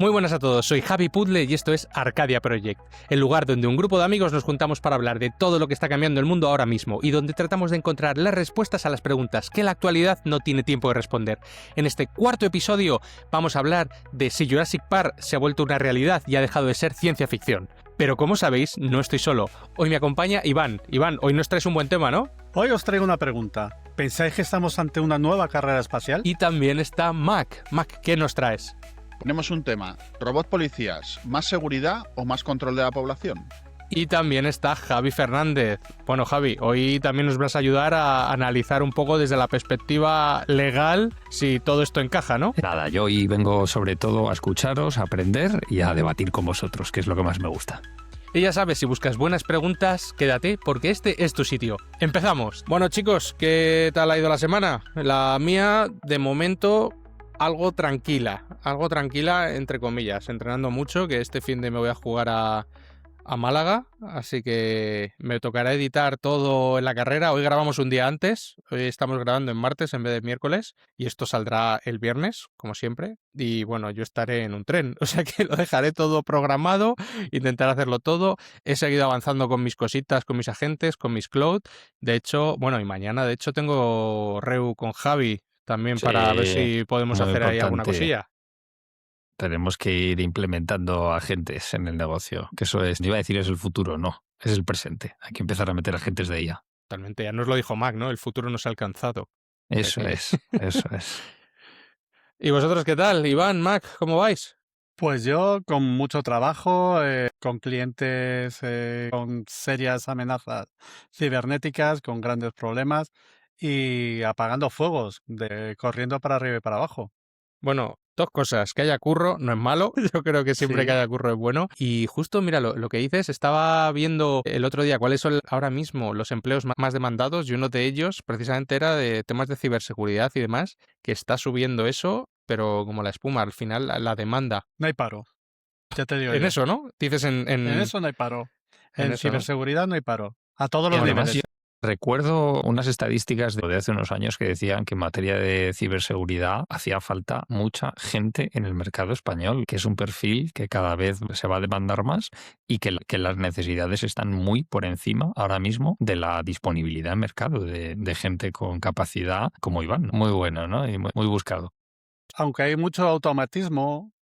Muy buenas a todos, soy Javi Puzzle y esto es Arcadia Project, el lugar donde un grupo de amigos nos juntamos para hablar de todo lo que está cambiando el mundo ahora mismo y donde tratamos de encontrar las respuestas a las preguntas que la actualidad no tiene tiempo de responder. En este cuarto episodio vamos a hablar de si Jurassic Park se ha vuelto una realidad y ha dejado de ser ciencia ficción. Pero como sabéis, no estoy solo. Hoy me acompaña Iván. Iván, hoy nos traes un buen tema, ¿no? Hoy os traigo una pregunta. ¿Pensáis que estamos ante una nueva carrera espacial? Y también está Mac. Mac, ¿qué nos traes? Tenemos un tema, robots policías, ¿más seguridad o más control de la población? Y también está Javi Fernández. Bueno, Javi, hoy también nos vas a ayudar a analizar un poco desde la perspectiva legal si todo esto encaja, ¿no? Nada, yo hoy vengo sobre todo a escucharos, a aprender y a debatir con vosotros, que es lo que más me gusta. Y ya sabes, si buscas buenas preguntas, quédate porque este es tu sitio. ¡Empezamos! Bueno, chicos, ¿qué tal ha ido la semana? La mía, de momento, algo tranquila, entre comillas, entrenando mucho, que este fin de me voy a jugar a Málaga, así que me tocará editar todo en la carrera. Hoy grabamos un día antes, hoy estamos grabando en martes en vez de miércoles y esto saldrá el viernes, como siempre, y bueno, yo estaré en un tren, o sea que lo dejaré todo programado, intentaré hacerlo todo. He seguido avanzando con mis cositas, con mis agentes, con mis cloud, de hecho, bueno, y mañana de hecho tengo reu con Javi también Sí, para ver si podemos muy hacer ahí alguna importante. cosilla. Tenemos que ir implementando agentes en el negocio, que eso es, iba a decir es el futuro, no, es el presente. Hay que empezar a meter agentes de IA. Totalmente, ya nos lo dijo Mac, ¿no? El futuro nos ha alcanzado. Eso que- es, eso es. ¿Y vosotros qué tal? Iván, Mac, ¿cómo vais? Pues yo con mucho trabajo, con clientes con serias amenazas cibernéticas, con grandes problemas y apagando fuegos, corriendo para arriba y para abajo. Bueno, dos cosas. Que haya curro no es malo. Yo creo que siempre que Sí, haya curro es bueno. Y justo, mira, lo que dices, estaba viendo el otro día cuáles son ahora mismo los empleos más demandados y uno de ellos precisamente era de temas de ciberseguridad y demás, que está subiendo eso, pero como la espuma, al final la demanda. no hay paro, ya te digo En yo. eso, ¿no? Dices En eso no hay paro. en En eso, ¿no? ciberseguridad no hay paro. A todos Y los además niveles. yo recuerdo unas estadísticas de hace unos años que decían que en materia de ciberseguridad hacía falta mucha gente en el mercado español, que es un perfil que cada vez se va a demandar más y que las necesidades están muy por encima ahora mismo de la disponibilidad en mercado de gente con capacidad como Iván. Muy bueno, ¿no? Y muy buscado. Aunque hay mucho automatismo,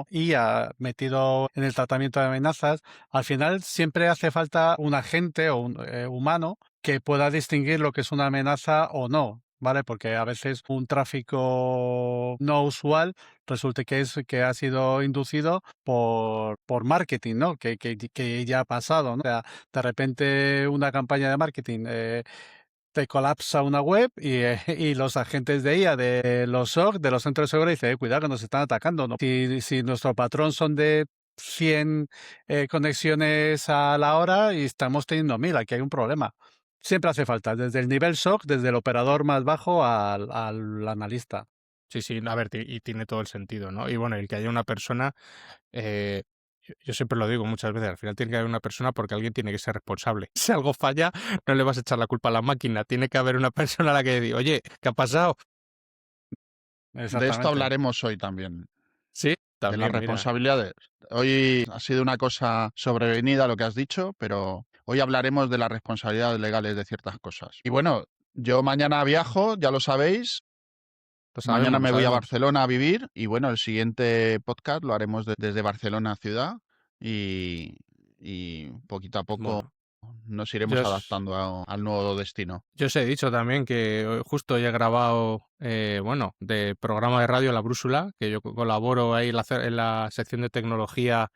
y metido en el tratamiento de amenazas, al final siempre hace falta un agente o un humano que pueda distinguir lo que es una amenaza o no, ¿vale? Porque a veces un tráfico no usual resulta que ha sido inducido por marketing, ¿no? Que ya ha pasado, ¿no? O sea, de repente una campaña de marketing te colapsa una web y los agentes de IA, de los SOC, de los centros de seguridad, dicen, cuidado que nos están atacando, ¿no? Si nuestro patrón son de 100 conexiones a la hora y estamos teniendo 1000, aquí hay un problema. Siempre hace falta, desde el nivel SOC, desde el operador más bajo al analista. Sí, a ver, y tiene todo el sentido, ¿no? Y bueno, el que haya una persona, yo siempre lo digo muchas veces, al final tiene que haber una persona porque alguien tiene que ser responsable. Si algo falla, no le vas a echar la culpa a la máquina, tiene que haber una persona a la que diga, oye, ¿qué ha pasado? De esto Exactamente. hablaremos hoy también, Sí, de las también, mira. responsabilidades. Hoy ha sido una cosa sobrevenida lo que has dicho, pero hoy hablaremos de las responsabilidades legales de ciertas cosas. Y bueno, yo mañana viajo, ya lo sabéis. Lo Mañana sabemos, lo me voy a sabemos. Barcelona a vivir y bueno, el siguiente podcast lo haremos desde Barcelona ciudad y poquito a poco Bueno, nos yo, iremos adaptando al nuevo destino. yo os he dicho también que justo hoy he grabado, bueno, de programa de radio La Brújula, que yo colaboro ahí en la sección de tecnología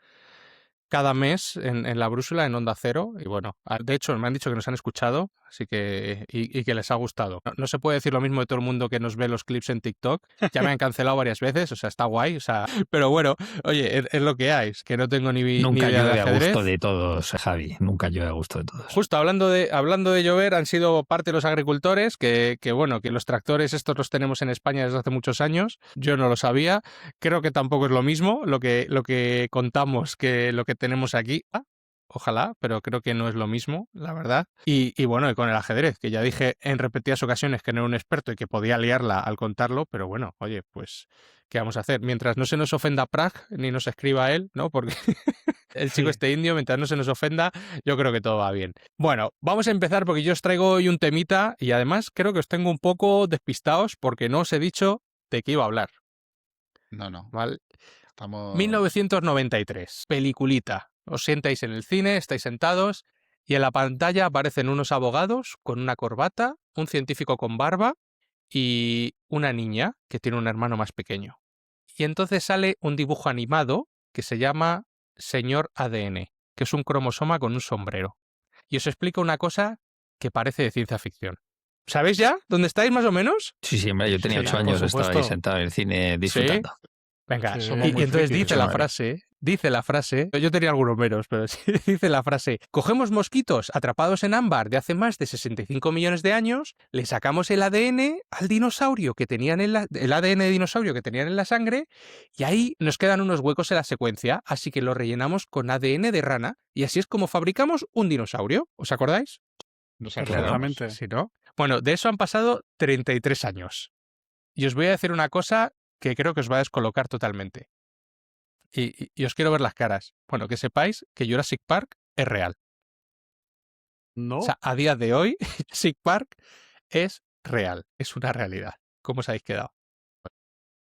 cada mes en La Brújula, en Onda Cero. Y bueno, de hecho me han dicho que nos han escuchado, así que y que les ha gustado. No se puede decir lo mismo de todo el mundo que nos ve los clips en TikTok. Ya me han cancelado varias veces, o sea, está guay. O sea, pero bueno, oye, es lo que hay, es que no tengo ni Nunca idea de llueve a ajedrez. gusto de todos, Javi. Nunca llueve a gusto de todos. Justo hablando de llover, han sido parte de los agricultores, que bueno, que los tractores estos los tenemos en España desde hace muchos años. Yo no lo sabía. Creo que tampoco es lo mismo lo que contamos que lo que tenemos aquí. ojalá, pero creo que no es lo mismo, la verdad. Y bueno, y con el ajedrez, que ya dije en repetidas ocasiones que no era un experto y que podía liarla al contarlo, pero bueno, oye, pues, ¿qué vamos a hacer? Mientras no se nos ofenda Prag, ni nos escriba él, ¿no? Porque el chico Sí. este indio, mientras no se nos ofenda, yo creo que todo va bien. Bueno, vamos a empezar porque yo os traigo hoy un temita y además creo que os tengo un poco despistados porque no os he dicho de qué iba a hablar, No. ¿vale? Estamos... 1993, peliculita. Os sientáis en el cine, estáis sentados y en la pantalla aparecen unos abogados con una corbata, un científico con barba y una niña que tiene un hermano más pequeño. Y entonces sale un dibujo animado que se llama Señor ADN, que es un cromosoma con un sombrero. Y os explico una cosa que parece de ciencia ficción. ¿Sabéis ya dónde estáis más o menos? Sí, hombre, yo tenía Sí, 8 por años, estaba ahí supuesto. sentado en el cine ¿Sí? disfrutando. Venga, Sí, y somos muy entonces frikis. dice la frase, yo tenía algunos menos, pero sí, dice la frase, cogemos mosquitos atrapados en ámbar de hace más de 65 millones de años, le sacamos el ADN al dinosaurio que tenían el ADN de dinosaurio que tenían en la sangre y ahí nos quedan unos huecos en la secuencia, así que lo rellenamos con ADN de rana y así es como fabricamos un dinosaurio. ¿Os acordáis? Nos Perfectamente. acordamos. Sí, ¿no? Bueno, de eso han pasado 33 años. Y os voy a decir una cosa que creo que os va a descolocar totalmente. Y os quiero ver las caras. Bueno, que sepáis que Jurassic Park es real. ¿No? O sea, a día de hoy, Jurassic Park es real. Es una realidad. ¿Cómo os habéis quedado?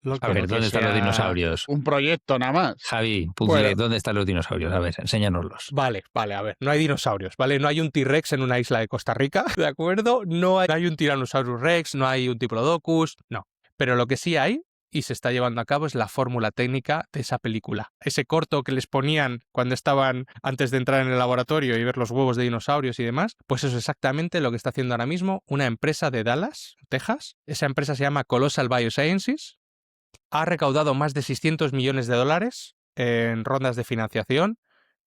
Lo A que- ver, que ¿dónde están los sea- dinosaurios? Un proyecto nada más. Javi, puzzle, Bueno. ¿dónde están los dinosaurios? A ver, enséñanoslos. Vale, a ver. No hay dinosaurios, ¿vale? No hay un T-Rex en una isla de Costa Rica, ¿de acuerdo? No hay un Tyrannosaurus Rex, no hay un Diplodocus, no. Pero lo que sí hay y se está llevando a cabo es la fórmula técnica de esa película. Ese corto que les ponían cuando estaban antes de entrar en el laboratorio y ver los huevos de dinosaurios y demás, pues eso es exactamente lo que está haciendo ahora mismo una empresa de Dallas, Texas. Esa empresa se llama Colossal Biosciences. Ha recaudado más de 600 millones de dólares en rondas de financiación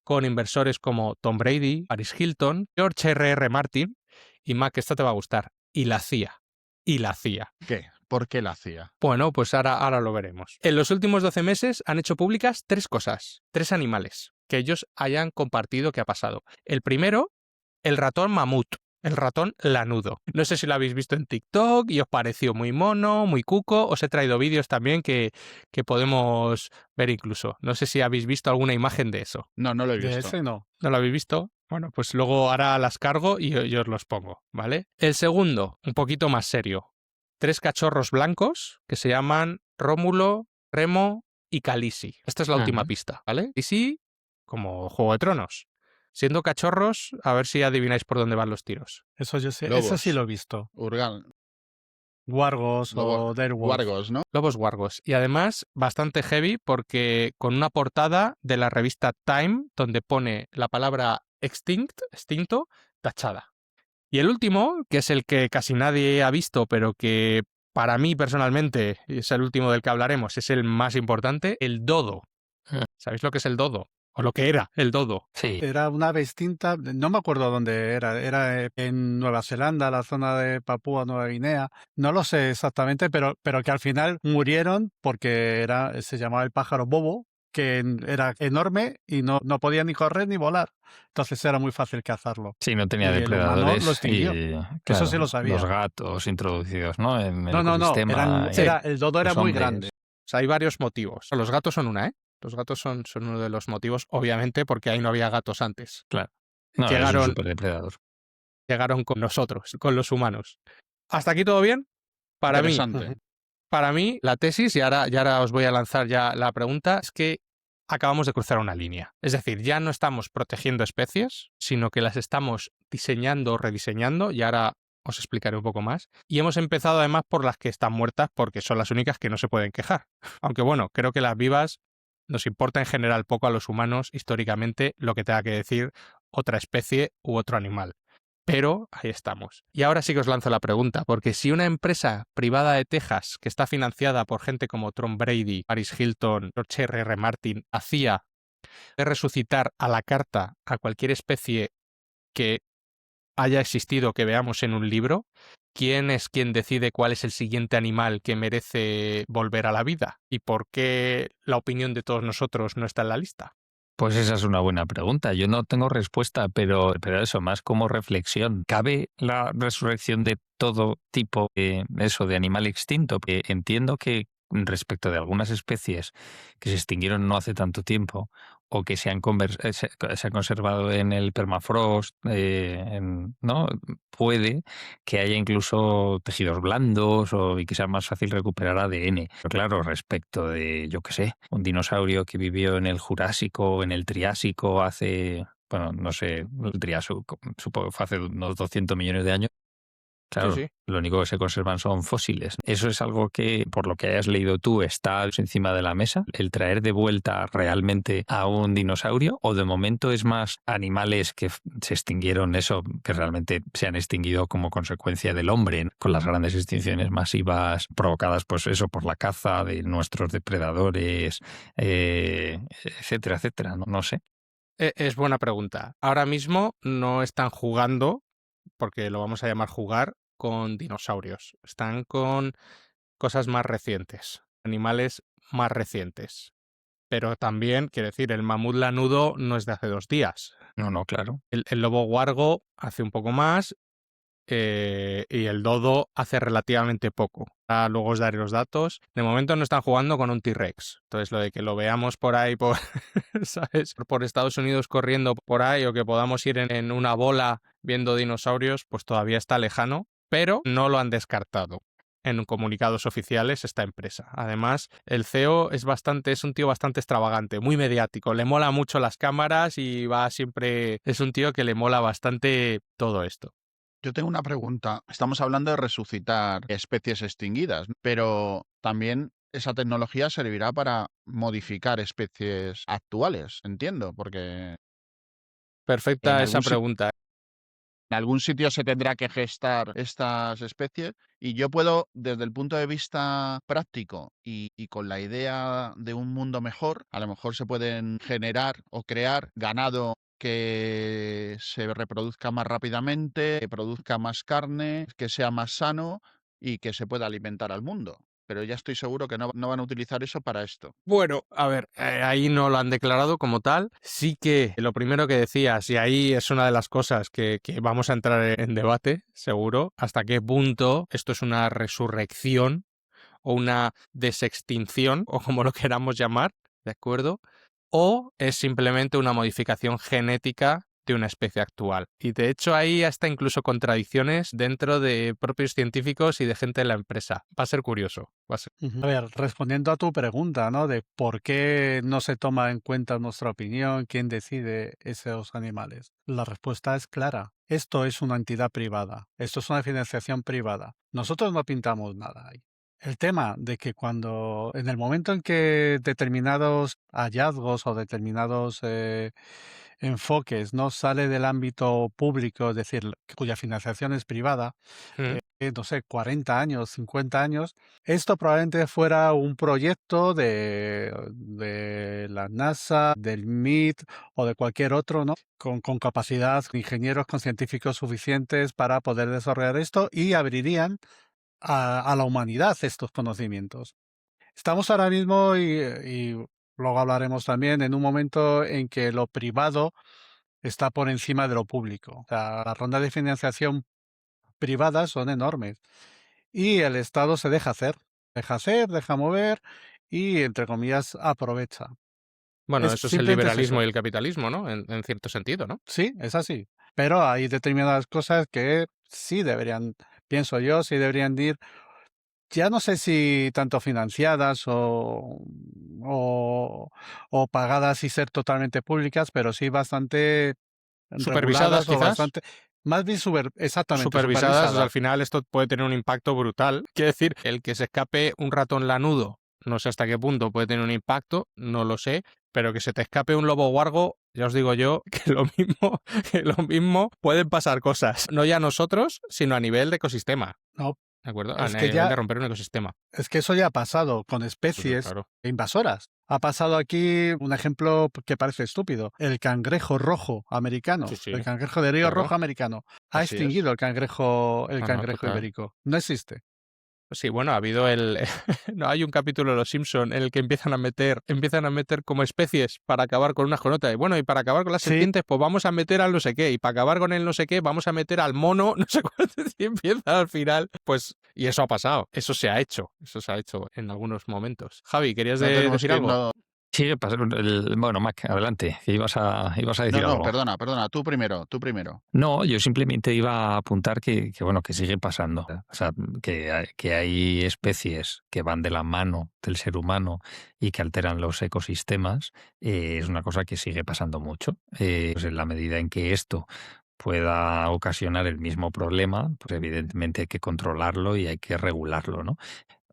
con inversores como Tom Brady, Paris Hilton, George R.R. Martin y Mac, esta te va a gustar, y la CIA. Y la CIA. ¿Qué? ¿Por qué la hacía? Bueno, pues ahora lo veremos. En los últimos 12 meses han hecho públicas 3 cosas, 3 animales que ellos hayan compartido que ha pasado. El primero, el ratón mamut, el ratón lanudo. No sé si lo habéis visto en TikTok y os pareció muy mono, muy cuco. Os he traído vídeos también que podemos ver incluso. No sé si habéis visto alguna imagen de eso. No lo he De visto. ese no. ¿No lo habéis visto? Bueno, pues luego ahora las cargo y yo os los pongo, ¿vale? El segundo, un poquito más serio. 3 cachorros blancos que se llaman Rómulo, Remo y Khaleesi. Esta es la última pista, ¿vale? Y sí, como Juego de Tronos. Siendo cachorros, a ver si adivináis por dónde van los tiros. Eso yo sé. Lobos. Eso sí lo he visto. Urgal. Wargos o Direwolf. Wargos, ¿no? Lobos guargos. Y además, bastante heavy porque con una portada de la revista Time donde pone la palabra extinto, tachada. Y el último, que es el que casi nadie ha visto, pero que para mí personalmente es el último del que hablaremos, es el más importante, el dodo. ¿Sabéis lo que es el dodo? O lo que era el dodo. Sí. Era una ave extinta, no me acuerdo dónde era. Era en Nueva Zelanda, la zona de Papúa Nueva Guinea. No lo sé exactamente, pero que al final murieron porque se llamaba el pájaro bobo, que era enorme y no podía ni correr ni volar. Entonces era muy fácil cazarlo. Sí, no tenía Y el humano depredadores. lo extinguió. Y, Eso sí lo sabía. Los gatos introducidos, ¿no? En el No. ecosistema. El dodo era los muy hombres. grande. O sea, hay varios motivos. Los gatos son una, ¿eh? Los gatos son uno de los motivos, obviamente, porque ahí no había gatos antes. No, es un Llegaron- superdepredador. Llegaron con nosotros, con los humanos. ¿Hasta aquí todo bien? Para mí, Interesante. Para mí, la tesis, y ahora os voy a lanzar ya la pregunta, es que acabamos de cruzar una línea. Es decir, ya no estamos protegiendo especies, sino que las estamos diseñando o rediseñando, y ahora os explicaré un poco más. Y hemos empezado además por las que están muertas, porque son las únicas que no se pueden quejar. Aunque bueno, creo que las vivas nos importa en general poco a los humanos, históricamente, lo que tenga que decir otra especie u otro animal. Pero ahí estamos. Y ahora sí que os lanzo la pregunta, porque si una empresa privada de Texas, que está financiada por gente como Tom Brady, Paris Hilton, George R.R. Martin, hacía de resucitar a la carta a cualquier especie que haya existido que veamos en un libro, ¿quién es quien decide cuál es el siguiente animal que merece volver a la vida? ¿Y por qué la opinión de todos nosotros no está en la lista? Pues esa es una buena pregunta. Yo no tengo respuesta, pero eso, más como reflexión. ¿Cabe la resurrección de todo tipo de animal extinto? Entiendo que respecto de algunas especies que se extinguieron no hace tanto tiempo o que se han conservado en el permafrost, ¿no? Puede que haya incluso tejidos blandos y que sea más fácil recuperar ADN. Pero claro, respecto de, yo qué sé, un dinosaurio que vivió en el Jurásico o en el Triásico hace, bueno, no sé, el Triásico supongo que fue hace unos 200 millones de años. Sí, Claro, sí. lo único que se conservan son fósiles. ¿Eso es algo que, por lo que hayas leído tú, está encima de la mesa? ¿El traer de vuelta realmente a un dinosaurio? ¿O de momento es más animales que se extinguieron, eso, que realmente se han extinguido como consecuencia del hombre, con las grandes extinciones masivas provocadas, pues eso, por la caza de nuestros depredadores, etcétera, etcétera? No sé. Es buena pregunta. Ahora mismo no están jugando, porque lo vamos a llamar jugar, con dinosaurios. Están con cosas más recientes, animales más recientes. Pero también, quiero decir, el mamut lanudo no es de hace 2 días. No, claro. El lobo huargo hace un poco más y el dodo hace relativamente poco. Luego os daré los datos. De momento no están jugando con un T-Rex. Entonces lo de que lo veamos por ahí, ¿sabes? Por Estados Unidos corriendo por ahí o que podamos ir en una bola viendo dinosaurios, pues todavía está lejano, pero no lo han descartado en comunicados oficiales esta empresa. Además, el CEO es un tío bastante extravagante, muy mediático, le mola mucho las cámaras y es un tío que le mola bastante todo esto. Yo tengo una pregunta. Estamos hablando de resucitar especies extinguidas, pero también esa tecnología servirá para modificar especies actuales, entiendo, porque en Perfecta esa algún sitio pregunta. en algún sitio se tendrá que gestar estas especies y yo puedo, desde el punto de vista práctico y con la idea de un mundo mejor, a lo mejor se pueden generar o crear ganado que se reproduzca más rápidamente, que produzca más carne, que sea más sano y que se pueda alimentar al mundo. Pero ya estoy seguro que no van a utilizar eso para esto. Bueno, a ver, ahí no lo han declarado como tal. Sí que lo primero que decías, y ahí es una de las cosas que vamos a entrar en debate, seguro, hasta qué punto esto es una resurrección o una desextinción, o como lo queramos llamar, ¿de acuerdo? O es simplemente una modificación genética de una especie actual. Y de hecho hay hasta incluso contradicciones dentro de propios científicos y de gente de la empresa. Va a ser curioso. A ver, respondiendo a tu pregunta, ¿no? De por qué no se toma en cuenta nuestra opinión, quién decide esos animales. La respuesta es clara. Esto es una entidad privada. Esto es una financiación privada. Nosotros no pintamos nada ahí. El tema de que en el momento en que determinados hallazgos o determinados enfoques no sale del ámbito público, es decir, cuya financiación es privada, no sé, 40 años, 50 años, esto probablemente fuera un proyecto de la NASA, del MIT o de cualquier otro, ¿no? Con capacidad, ingenieros, con científicos suficientes para poder desarrollar esto y abrirían a la humanidad estos conocimientos. Estamos ahora mismo, y luego hablaremos también, en un momento en que lo privado está por encima de lo público. O sea, las rondas de financiación privadas son enormes y el Estado se deja hacer, deja mover y, entre comillas, aprovecha. Bueno, eso es el Simplemente es liberalismo eso. y el capitalismo, ¿no? En cierto sentido, ¿no? Sí, es así. Pero hay determinadas cosas que sí deberían, pienso yo, sí deberían ir, ya no sé si tanto financiadas o pagadas y ser totalmente públicas, pero sí bastante Supervisadas, reguladas o quizás. bastante, más bien exactamente, Supervisadas, o sea, al supervisadas. final esto puede tener un impacto brutal. Quiero decir, el que se escape un ratón lanudo, no sé hasta qué punto puede tener un impacto, no lo sé, pero que se te escape un lobo huargo, ya os digo yo que lo mismo pueden pasar cosas, no ya a nosotros, sino a nivel de ecosistema, No, ¿de acuerdo? A es que nivel de ya, romper un ecosistema. es que eso ya ha pasado con Sí, especies claro. invasoras. Ha pasado aquí un ejemplo que parece estúpido. El cangrejo rojo americano, Sí, sí, el cangrejo de río claro. rojo americano, ha Así es. extinguido el No, cangrejo total. ibérico. No existe. Sí, bueno, ha habido no, hay un capítulo de Los Simpson en el que empiezan a meter como especies para acabar con unas con otras. Y bueno, y para acabar con las Sí. serpientes, pues vamos a meter al no sé qué. Y para acabar con el no sé qué, vamos a meter al mono, no sé cuánto. Y empieza al final. Pues, y eso ha pasado. Eso se ha hecho. Eso se ha hecho en algunos momentos. Javi, ¿querías No tenemos decir que algo? irnos. Sigue pasando bueno, Mac, adelante, que ibas a decir No, algo. perdona, tú primero. No, yo simplemente iba a apuntar bueno, que sigue pasando. O sea, que hay especies que van de la mano del ser humano y que alteran los ecosistemas, es una cosa que sigue pasando mucho. Pues en la medida en que esto pueda ocasionar el mismo problema, pues evidentemente hay que controlarlo y hay que regularlo, ¿no?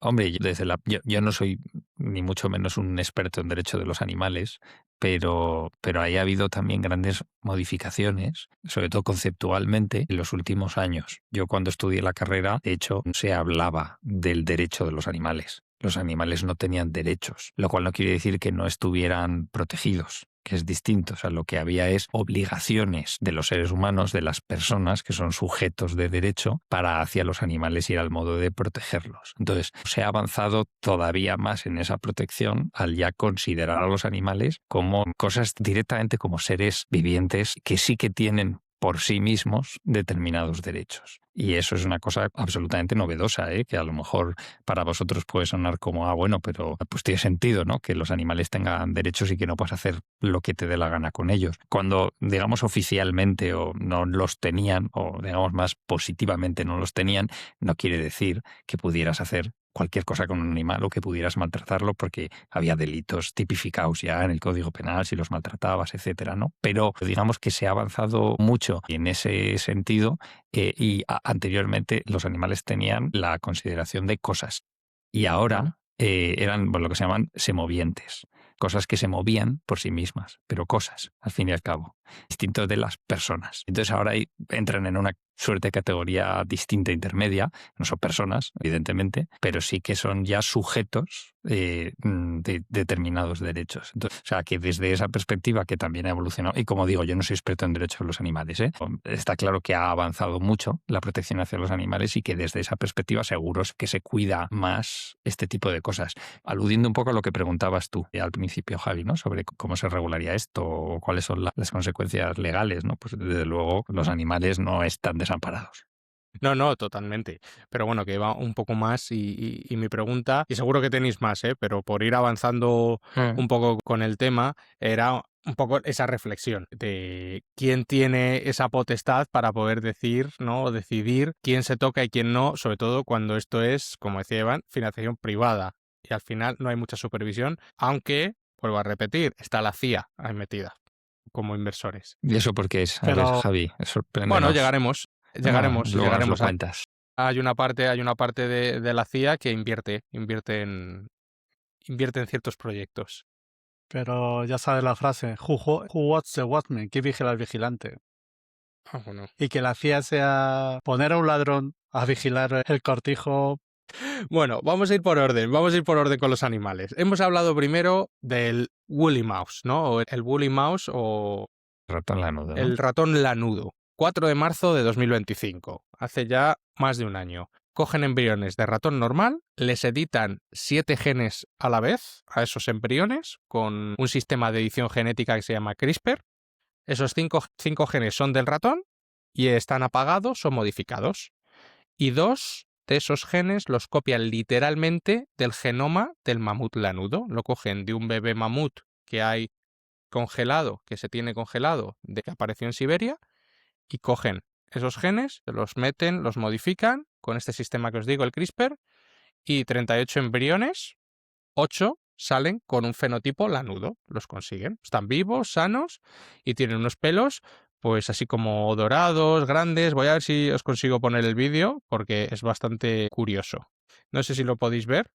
Hombre, yo no soy ni mucho menos un experto en derecho de los animales, pero ahí ha habido también grandes modificaciones, sobre todo conceptualmente, en los últimos años. Yo cuando estudié la carrera, de hecho, no se hablaba del derecho de los animales. Los animales no tenían derechos, lo cual no quiere decir que no estuvieran protegidos, que es distinto. O sea, lo que había es obligaciones de los seres humanos, de las personas que son sujetos de derecho, para hacia los animales ir al modo de protegerlos. Entonces, se ha avanzado todavía más en esa protección al ya considerar a los animales como cosas directamente como seres vivientes que sí que tienen por sí mismos determinados derechos. Y eso es una cosa absolutamente novedosa, que a lo mejor para vosotros puede sonar como, bueno, pero pues tiene sentido, ¿no? Que los animales tengan derechos y que no puedas hacer lo que te dé la gana con ellos. Cuando, digamos, oficialmente o no los tenían, o digamos más positivamente no los tenían, no quiere decir que pudieras hacer cualquier cosa con un animal o que pudieras maltratarlo, porque había delitos tipificados ya en el Código Penal si los maltratabas, etcétera, ¿no? Pero digamos que se ha avanzado mucho en ese sentido, y anteriormente los animales tenían la consideración de cosas y ahora eran lo que se llaman semovientes, cosas que se movían por sí mismas, pero cosas, al fin y al cabo, distinto de las personas. Entonces ahora entran en una suerte de categoría distinta, intermedia. No son personas, evidentemente, pero sí que son ya sujetos de determinados derechos. Entonces, o sea, que desde esa perspectiva, que también ha evolucionado, y como digo, yo no soy experto en derechos de los animales, está claro que ha avanzado mucho la protección hacia los animales y que desde esa perspectiva seguro es que se cuida más este tipo de cosas. Aludiendo un poco a lo que preguntabas tú al principio, Javi, ¿no? Sobre cómo se regularía esto o cuáles son las consecuencias legales, ¿no? Pues desde luego los animales no están desamparados. No, totalmente. Pero bueno, que va un poco más y mi pregunta, y seguro que tenéis más, pero por ir avanzando un poco con el tema, era un poco esa reflexión de quién tiene esa potestad para poder decir, ¿no? O decidir quién se toca y quién no, sobre todo cuando esto es, como decía Iván, financiación privada. Y al final no hay mucha supervisión, aunque, vuelvo a repetir, está la CIA ahí metida como inversores. ¿Y eso por qué es? A ver, Pero, Javi, sorpréndenos. Bueno, llegaremos. Luego nos lo Llegaremos a cuentas. hay una parte de la CIA que invierte en ciertos proyectos. pero ya sabes la frase, who watch the watchman, ¿quién vigila al vigilante? Bueno. Y que la CIA sea poner a un ladrón a vigilar el cortijo. Bueno, vamos a ir por orden con los animales. Hemos hablado primero del woolly mouse, ¿no? O el woolly mouse o Ratón lanudo, ¿no? el ratón lanudo. 4 de marzo de 2025, hace ya más de un año. Cogen embriones de ratón normal, les editan 7 genes a la vez a esos embriones con un sistema de edición genética que se llama CRISPR. Esos 5 genes son del ratón y están apagados o modificados. Y 2 de esos genes los copian literalmente del genoma del mamut lanudo. Lo cogen de un bebé mamut que hay congelado, que se tiene congelado, de que apareció en Siberia, y cogen esos genes, los meten, los modifican con este sistema que os digo, el CRISPR, y 38 embriones, 8 salen con un fenotipo lanudo, los consiguen. Están vivos, sanos y tienen unos pelos pues así como dorados, grandes. Voy a ver si os consigo poner el vídeo porque es bastante curioso. No sé si lo podéis ver.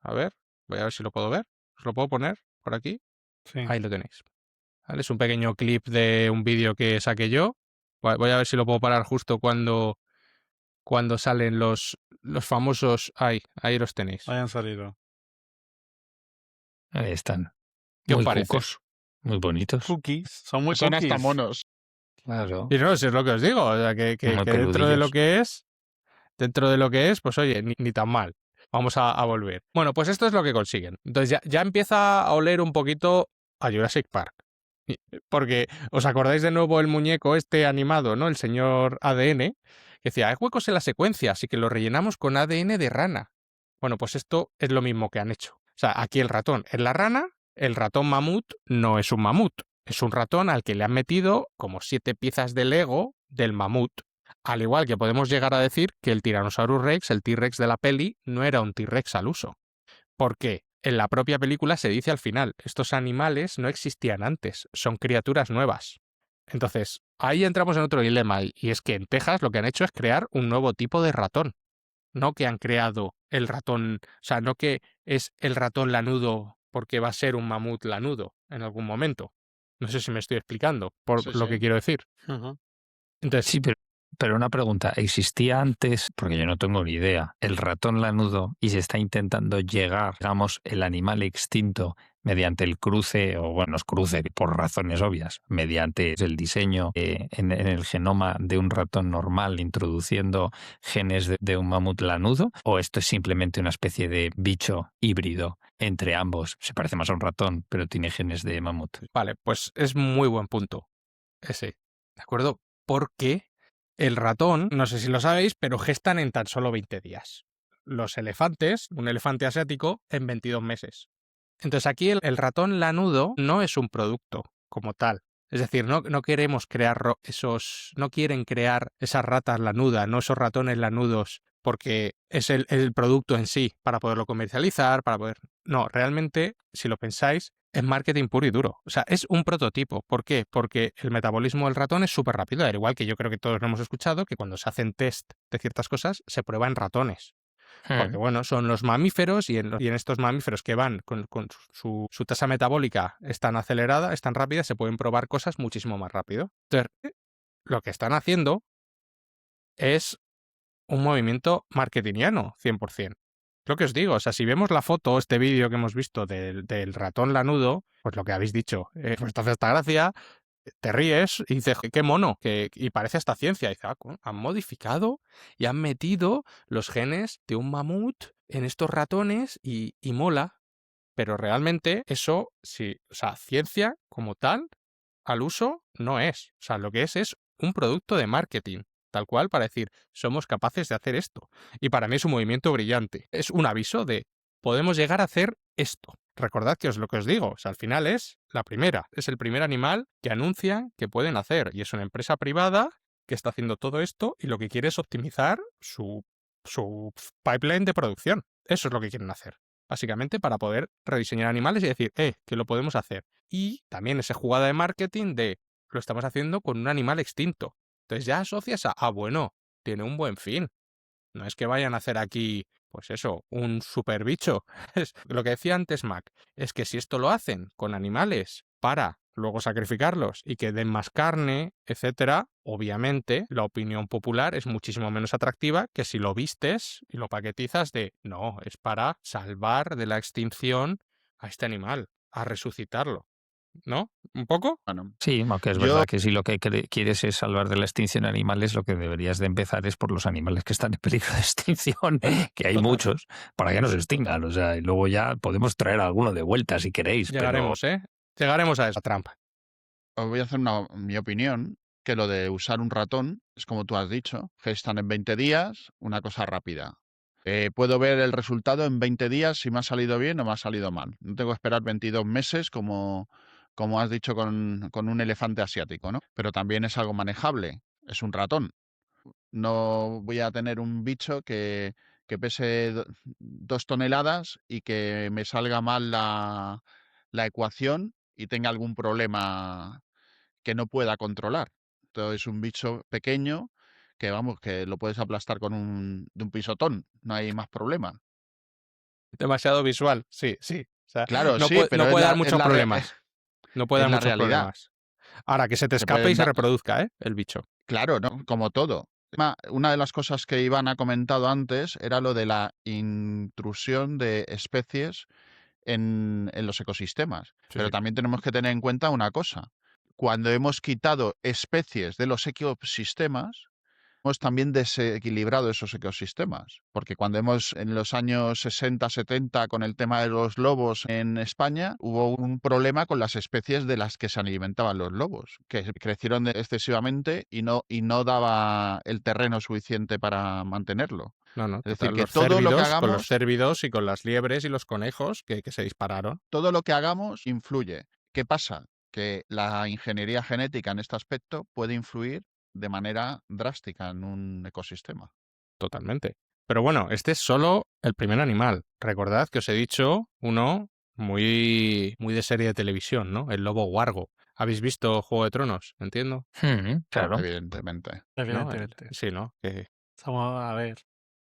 A ver, voy a ver si lo puedo ver. ¿Os lo puedo poner por aquí? Sí. Ahí lo tenéis. ¿Vale? Es un pequeño clip de un vídeo que saqué yo. Voy a ver si lo puedo parar justo cuando salen los famosos. Ahí los tenéis. Hayan salido. Ahí están. ¿Qué os Muy parece? cucos, muy bonitos. Cookies, son muy Son cookies. hasta monos. Claro. Y no, si es lo que os digo. O sea, que Muy dentro de lo peludillos. que es, Dentro de lo que es, pues oye, ni tan mal. Vamos a volver. Bueno, pues esto es lo que consiguen. Entonces ya empieza a oler un poquito a Jurassic Park. Porque os acordáis de nuevo el muñeco este animado, ¿no? El señor ADN, que decía, hay huecos en la secuencia, así que lo rellenamos con ADN de rana. Bueno, pues esto es lo mismo que han hecho. O sea, aquí el ratón es la rana, el ratón mamut no es un mamut, es un ratón al que le han metido como 7 piezas de Lego del mamut. Al igual que podemos llegar a decir que el Tyrannosaurus Rex, el T-Rex de la peli, no era un T-Rex al uso. ¿Por qué? En la propia película se dice al final, estos animales no existían antes, son criaturas nuevas. Entonces, ahí entramos en otro dilema, y es que en Texas lo que han hecho es crear un nuevo tipo de ratón. No que han creado el ratón, o sea, no que es el ratón lanudo porque va a ser un mamut lanudo en algún momento. No sé si me estoy explicando por Sí, lo que sí. quiero decir. Ujú. Entonces, Sí, pero una pregunta, ¿existía antes, porque yo no tengo ni idea, el ratón lanudo y se está intentando llegar, digamos, el animal extinto mediante el cruce, o bueno, es cruce por razones obvias, mediante el diseño en el genoma de un ratón normal, introduciendo genes de un mamut lanudo? ¿O esto es simplemente una especie de bicho híbrido entre ambos? Se parece más a un ratón, pero tiene genes de mamut. vale, pues es muy buen punto ese, ¿de acuerdo? Porque el ratón, no sé si lo sabéis, pero gestan en tan solo 20 días. Los elefantes, un elefante asiático, en 22 meses. Entonces aquí el ratón lanudo no es un producto como tal. Es decir, no queremos crear no quieren crear esas ratas lanudas, no esos ratones lanudos, porque es el producto en sí para poderlo comercializar, para poder... No, realmente, si lo pensáis, es marketing puro y duro. O sea, es un prototipo. ¿Por qué? Porque el metabolismo del ratón es súper rápido, al igual que yo creo que todos lo hemos escuchado, que cuando se hacen test de ciertas cosas, se prueba en ratones. Porque bueno, son los mamíferos y en estos mamíferos que van con su tasa metabólica es tan acelerada, es tan rápida, se pueden probar cosas muchísimo más rápido. Entonces, lo que están haciendo es un movimiento marketingiano, 100%. Lo que os digo, o sea, si vemos la foto, este vídeo que hemos visto del ratón lanudo, pues lo que habéis dicho, pues te hace esta gracia, te ríes y dices, qué mono, y parece hasta ciencia. Y dices, han modificado y han metido los genes de un mamut en estos ratones y mola. Pero realmente eso, sí, o sea, ciencia como tal, al uso, no es. O sea, lo que es un producto de marketing, tal cual, para decir, somos capaces de hacer esto. Y para mí es un movimiento brillante. Es un aviso de, podemos llegar a hacer esto. Recordad que es lo que os digo, o sea, al final es la primera, es el primer animal que anuncian que pueden hacer, y es una empresa privada que está haciendo todo esto y lo que quiere es optimizar su pipeline de producción. Eso es lo que quieren hacer, básicamente para poder rediseñar animales y decir, que lo podemos hacer. Y también esa jugada de marketing de, lo estamos haciendo con un animal extinto. Entonces ya asocias bueno, tiene un buen fin. No es que vayan a hacer aquí, pues eso, un super bicho. Es lo que decía antes Mac, es que si esto lo hacen con animales para luego sacrificarlos y que den más carne, etcétera, obviamente la opinión popular es muchísimo menos atractiva que si lo vistes y lo paquetizas de no, es para salvar de la extinción a este animal, a resucitarlo. ¿No? ¿Un poco? Bueno, Sí, aunque es yo, verdad que si lo que quieres es salvar de la extinción de animales, lo que deberías de empezar es por los animales que están en peligro de extinción, que hay muchos, para que no se extingan. O sea, y luego ya podemos traer alguno de vuelta si queréis, pero Llegaremos, ¿eh? Llegaremos a esa trampa. os voy a hacer mi opinión, que lo de usar un ratón es como tú has dicho, gestan en 20 días, una cosa rápida. Puedo ver el resultado en 20 días si me ha salido bien o me ha salido mal. No tengo que esperar 22 meses como has dicho con un elefante asiático, ¿no? Pero también es algo manejable, es un ratón. No voy a tener un bicho que pese 2 toneladas y que me salga mal la ecuación y tenga algún problema que no pueda controlar. Entonces es un bicho pequeño que vamos, que lo puedes aplastar de un pisotón, no hay más problema. Demasiado visual, sí, sí. O sea, Claro, no sí, puede, no pero puede dar muchos problemas. No puede es dar la muchos realidad. problemas. Ahora, que se te Te escape y pueden se dar, reproduzca, ¿eh? El bicho. claro, ¿no? Como todo. Una de las cosas que Iván ha comentado antes era lo de la intrusión de especies en los ecosistemas. Sí, Pero sí. también tenemos que tener en cuenta una cosa. Cuando hemos quitado especies de los ecosistemas, hemos también desequilibrado esos ecosistemas, porque cuando en los años 60, 70, con el tema de los lobos en España, hubo un problema con las especies de las que se alimentaban los lobos, que crecieron excesivamente y no daba el terreno suficiente para mantenerlo. No, no, Es decir, total, que los todo lo que cérvidos, con los hagamos, cérvidos y con las liebres y los conejos que se dispararon. todo lo que hagamos influye. ¿Qué pasa? Que la ingeniería genética en este aspecto puede influir de manera drástica en un ecosistema. Totalmente. Pero bueno, este es solo el primer animal. Recordad que os he dicho uno muy de serie de televisión, ¿no? El lobo huargo. ¿Habéis visto Juego de Tronos? Entiendo, Claro. Evidentemente. ¿no? Evidentemente. Sí, ¿no? Que A ver.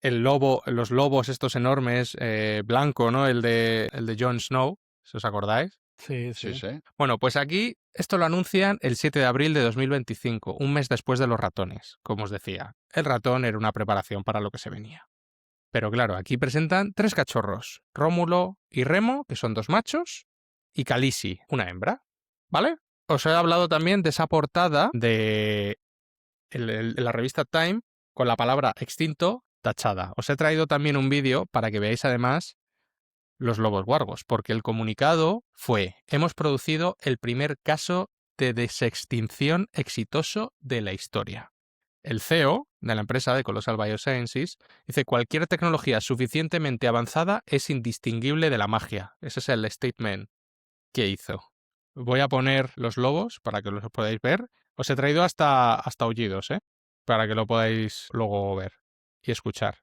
el lobo, los lobos estos enormes, blanco, ¿no? El de Jon Snow, si os acordáis. Sí, Sí, sí. sí. Bueno, pues aquí esto lo anuncian el 7 de abril de 2025, un mes después de los ratones, como os decía. El ratón era una preparación para lo que se venía. Pero claro, aquí presentan 3 cachorros, Rómulo y Remo, que son 2 machos, y Khaleesi, una hembra, ¿vale? Os he hablado también de esa portada de la revista Time con la palabra extinto tachada. Os he traído también un vídeo para que veáis además los lobos huargos, porque el comunicado fue: hemos producido el primer caso de desextinción exitoso de la historia. El CEO de la empresa de Colossal Biosciences dice: cualquier tecnología suficientemente avanzada es indistinguible de la magia. Ese es el statement que hizo. Voy a poner los lobos para que los podáis ver. Os he traído hasta aullidos, para que lo podáis luego ver y escuchar.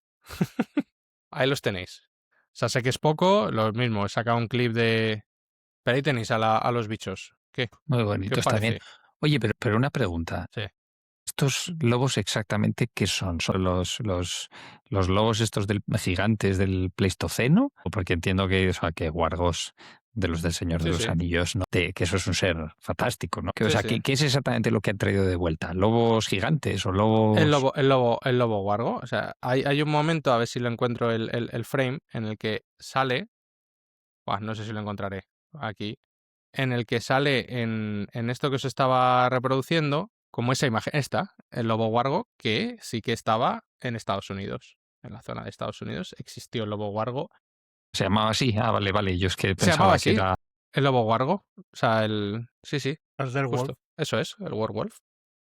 Ahí los tenéis. O sea, sé que es poco, lo mismo, he sacado un clip de... Pero ahí tenéis a los bichos. ¿Qué? Muy ¿Qué bonito, os está bien. parece? Oye, pero una pregunta. Sí. ¿Estos lobos exactamente qué son? ¿Son los lobos estos gigantes del Pleistoceno? Porque entiendo que, o sea, que Wargos de los del Señor de Sí, los sí. Anillos, ¿no? Que eso es un ser fantástico, ¿no? O Sí, sea, sí. ¿qué es exactamente lo que han traído de vuelta? ¿Lobos gigantes o lobos...? El lobo guargo. O sea, hay un momento, a ver si lo encuentro el frame, en el que sale... Buah, no sé si lo encontraré aquí. En el que sale en esto que os estaba reproduciendo, como esa imagen, el lobo guargo, que sí que estaba en Estados Unidos. En la zona de Estados Unidos existió el lobo guargo. ¿Se llamaba así? Ah, vale. Yo es que Se llamaba pensaba que así, era... el lobo guargo. O sea, Sí, Es del Wolf. justo. Eso es, el werewolf.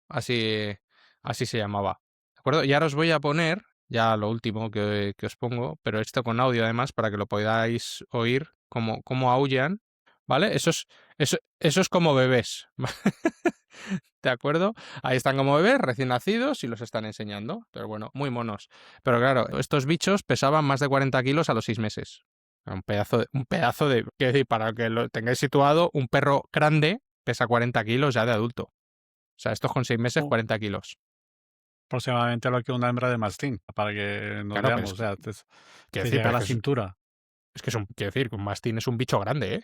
Así se llamaba. ¿De acuerdo? Y ahora os voy a poner, ya lo último que os pongo, pero esto con audio además, para que lo podáis oír, cómo aullan, ¿vale? Eso es como bebés. ¿De acuerdo? Ahí están como bebés, recién nacidos, y los están enseñando. Pero bueno, muy monos. Pero claro, estos bichos pesaban más de 40 kilos a los 6 meses. Un pedazo de... Quiero decir, para que lo tengáis situado, un perro grande pesa 40 kilos ya de adulto. O sea, estos con 6 meses, 40 kilos. Aproximadamente lo que una hembra de mastín, para que nos Claro, veamos. O sea, te quiero decir, llega a pero la cintura. es que quiero decir, que un mastín es un bicho grande, ¿eh?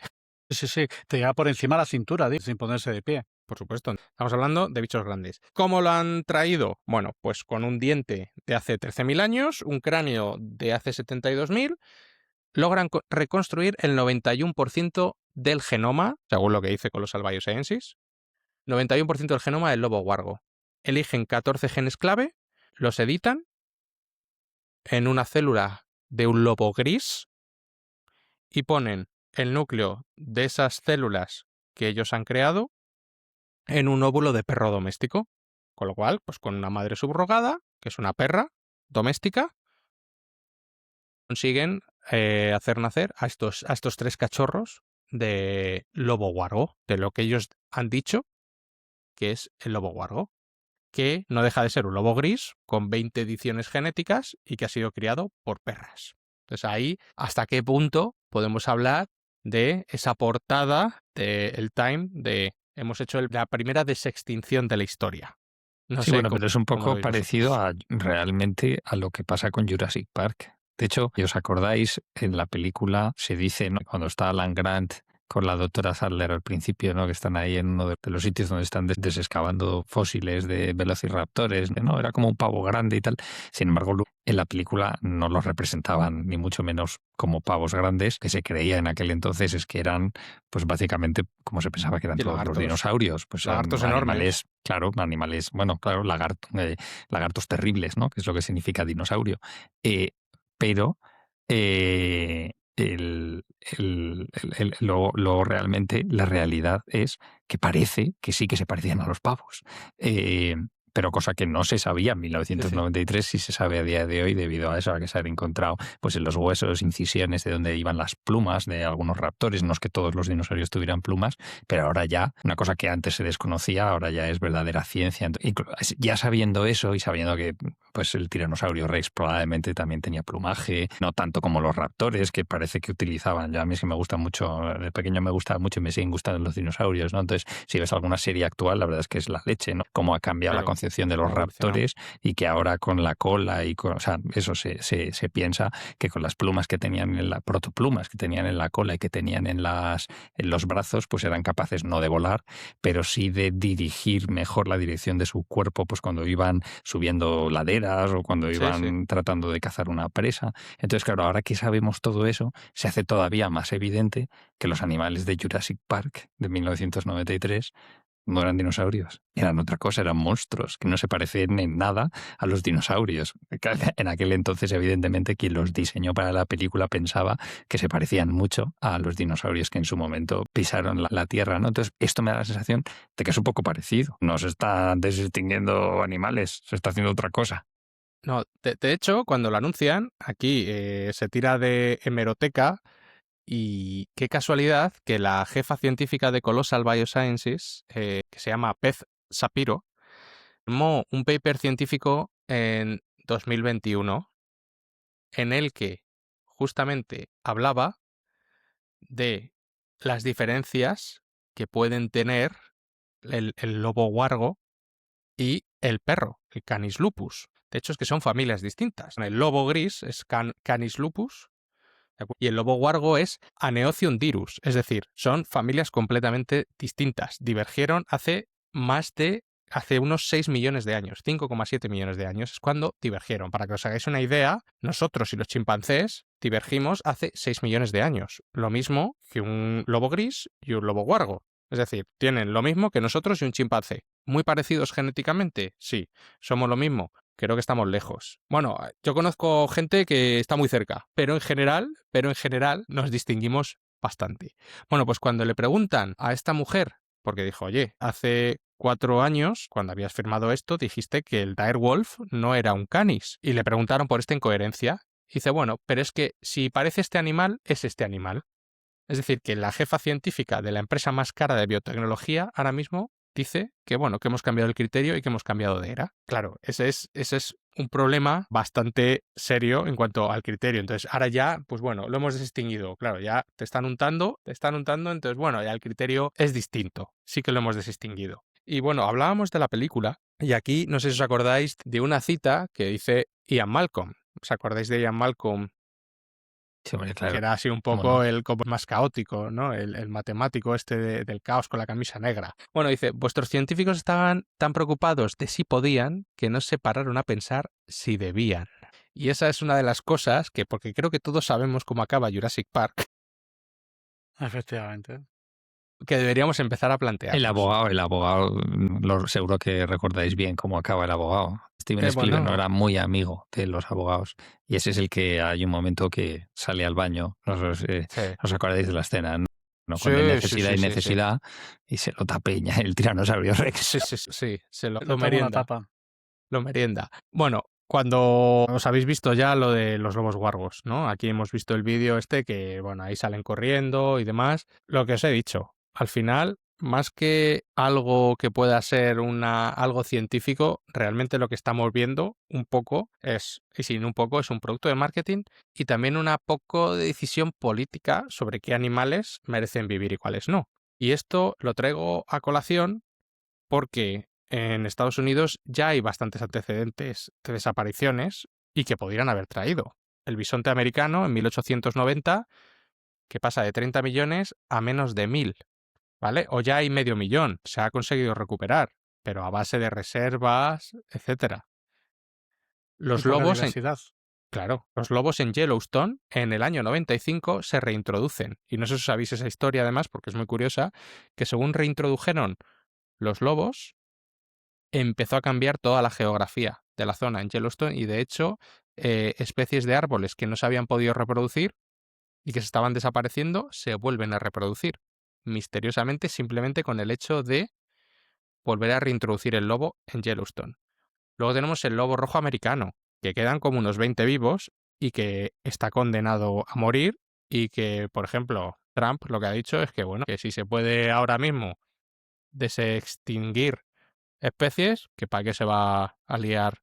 Sí, te llega por encima de la cintura, sin ponerse de pie. Por supuesto. Estamos hablando de bichos grandes. ¿Cómo lo han traído? Bueno, pues con un diente de hace 13.000 años, un cráneo de hace 72.000, logran reconstruir el 91% del genoma, según lo que dice Colossal Biosciences, 91% del genoma del lobo huargo. Eligen 14 genes clave, los editan en una célula de un lobo gris y ponen el núcleo de esas células que ellos han creado en un óvulo de perro doméstico. Con lo cual, pues con una madre subrogada, que es una perra doméstica, consiguen hacer nacer a estos 3 cachorros de lobo huargo, de lo que ellos han dicho que es el lobo huargo, que no deja de ser un lobo gris con 20 ediciones genéticas y que ha sido criado por perras. Entonces ahí, ¿hasta qué punto podemos hablar de esa portada del Time de hemos hecho la primera desextinción de la historia? No Sí, sé bueno, pero es un cómo lo poco veis parecido vosotros. realmente a lo que pasa con Jurassic Park. De hecho, si os acordáis, en la película se dice, ¿no?, cuando está Alan Grant con la doctora Sadler al principio, ¿no?, que están ahí en uno de los sitios donde están desexcavando fósiles de velociraptores, ¿no? Era como un pavo grande y tal. Sin embargo, En la película no los representaban ni mucho menos como pavos grandes, que se creía en aquel entonces es que eran, pues básicamente, como se pensaba que eran Sí, todos los lagartos. dinosaurios, pues eran Lagartos enormes. animales, claro, animales, bueno, claro, lagartos terribles, ¿no? Que es lo que significa dinosaurio. Pero luego realmente la realidad es que parece que sí que se parecían a los pavos. Pero cosa que no se sabía en 1993, sí se sabe a día de hoy debido a eso, a que se han encontrado pues en los huesos incisiones de donde iban las plumas de algunos raptores. No es que todos los dinosaurios tuvieran plumas, pero ahora ya, una cosa que antes se desconocía, ahora ya es verdadera ciencia. Ya sabiendo eso y sabiendo que pues el tiranosaurio rex probablemente también tenía plumaje, no tanto como los raptores, que parece que utilizaban. Ya a mí es que me gusta mucho, de pequeño me gustaba mucho y me siguen gustando los dinosaurios, ¿no? Entonces, si ves alguna serie actual, la verdad es que es la leche, ¿no? Cómo ha cambiado la Claro, concepción de los ha evolucionado. raptores y que ahora con la cola y con, o sea, eso se piensa que con las plumas que tenían en la protoplumas que tenían en la cola y que tenían en los brazos, pues eran capaces no de volar, pero sí de dirigir mejor la dirección de su cuerpo, pues cuando iban subiendo laderas o cuando Sí, iban sí. tratando de cazar una presa. Entonces, claro, ahora que sabemos todo eso, se hace todavía más evidente que los animales de Jurassic Park de 1993 no eran dinosaurios, eran otra cosa, eran monstruos que no se parecen en nada a los dinosaurios. En aquel entonces, evidentemente, quien los diseñó para la película pensaba que se parecían mucho a los dinosaurios que en su momento pisaron la Tierra, ¿no? Entonces, esto me da la sensación de que es un poco parecido. No se están desextinguiendo animales, se está haciendo otra cosa. No, de hecho, cuando lo anuncian, aquí se tira de hemeroteca y qué casualidad que la jefa científica de Colossal Biosciences, que se llama Beth Shapiro, firmó un paper científico en 2021 en el que justamente hablaba de las diferencias que pueden tener el lobo huargo y el perro, el Canis lupus. De hecho, es que son familias distintas. El lobo gris es Canis lupus y el lobo huargo es Aneothium dirus. Es decir, son familias completamente distintas. Divergieron hace unos 6 millones de años, 5,7 millones de años es cuando divergieron. Para que os hagáis una idea, nosotros y los chimpancés divergimos hace 6 millones de años. Lo mismo que un lobo gris y un lobo huargo. Es decir, tienen lo mismo que nosotros y un chimpancé. ¿Muy parecidos genéticamente? Sí. ¿Somos lo mismo? Creo que estamos lejos. Bueno, yo conozco gente que está muy cerca, pero en general nos distinguimos bastante. Bueno, pues cuando le preguntan a esta mujer, porque dijo, oye, hace 4 años, cuando habías firmado esto, dijiste que el direwolf no era un canis. Y le preguntaron por esta incoherencia. Y dice, bueno, pero es que si parece este animal, es este animal. Es decir, que la jefa científica de la empresa más cara de biotecnología ahora mismo dice que, bueno, que hemos cambiado el criterio y que hemos cambiado de era. Claro, ese es un problema bastante serio en cuanto al criterio. Entonces, ahora ya, pues bueno, lo hemos desextinguido. Claro, ya te están untando, entonces, bueno, ya el criterio es distinto. Sí que lo hemos desextinguido. Y bueno, hablábamos de la película y aquí no sé si os acordáis de una cita que dice Ian Malcolm. ¿Os acordáis de Ian Malcolm? Sí, hombre, Que claro. era así un ¿Cómo poco no? el como más caótico, ¿no? El matemático del caos con la camisa negra. Bueno, dice, vuestros científicos estaban tan preocupados de si podían que no se pararon a pensar si debían. Y esa es una de las cosas que, porque creo que todos sabemos cómo acaba Jurassic Park, Efectivamente. que deberíamos empezar a plantearnos. El abogado, seguro que recordáis bien cómo acaba el abogado. Steven Spielberg no Bueno, era muy amigo de los abogados y ese es el que hay un momento que sale al baño, no sé si sí. os acordáis de la escena, ¿no? Cuando hay Sí, sí, necesidad sí, y sí, sí. necesidad y se lo tapeña el tiranosaurio Rex. Sí, sí, sí, se lo Le toma una merienda. tapa. Lo merienda. Bueno, cuando os habéis visto ya lo de los lobos guargos, ¿no? Aquí hemos visto el vídeo este que, bueno, ahí salen corriendo y demás. Lo que os he dicho, al final, más que algo que pueda ser algo científico, realmente lo que estamos viendo un poco es, y sin un poco, es un producto de marketing y también una poco de decisión política sobre qué animales merecen vivir y cuáles no. Y esto lo traigo a colación porque en Estados Unidos ya hay bastantes antecedentes de desapariciones y que podrían haber traído. El bisonte americano en 1890, que pasa de 30 millones a menos de 1.000, ¿vale? O ya hay medio millón, se ha conseguido recuperar, pero a base de reservas, etcétera. Los poca lobos diversidad. Claro, los lobos en Yellowstone en el año 95 se reintroducen. Y no sé si sabéis esa historia además, porque es muy curiosa, que según reintrodujeron los lobos, empezó a cambiar toda la geografía de la zona en Yellowstone y de hecho especies de árboles que no se habían podido reproducir y que se estaban desapareciendo se vuelven a reproducir misteriosamente simplemente con el hecho de volver a reintroducir el lobo en Yellowstone. Luego tenemos el lobo rojo americano, que quedan como unos 20 vivos y que está condenado a morir y que, por ejemplo, Trump lo que ha dicho es que, bueno, que si se puede ahora mismo desextinguir especies, que para qué se va a liar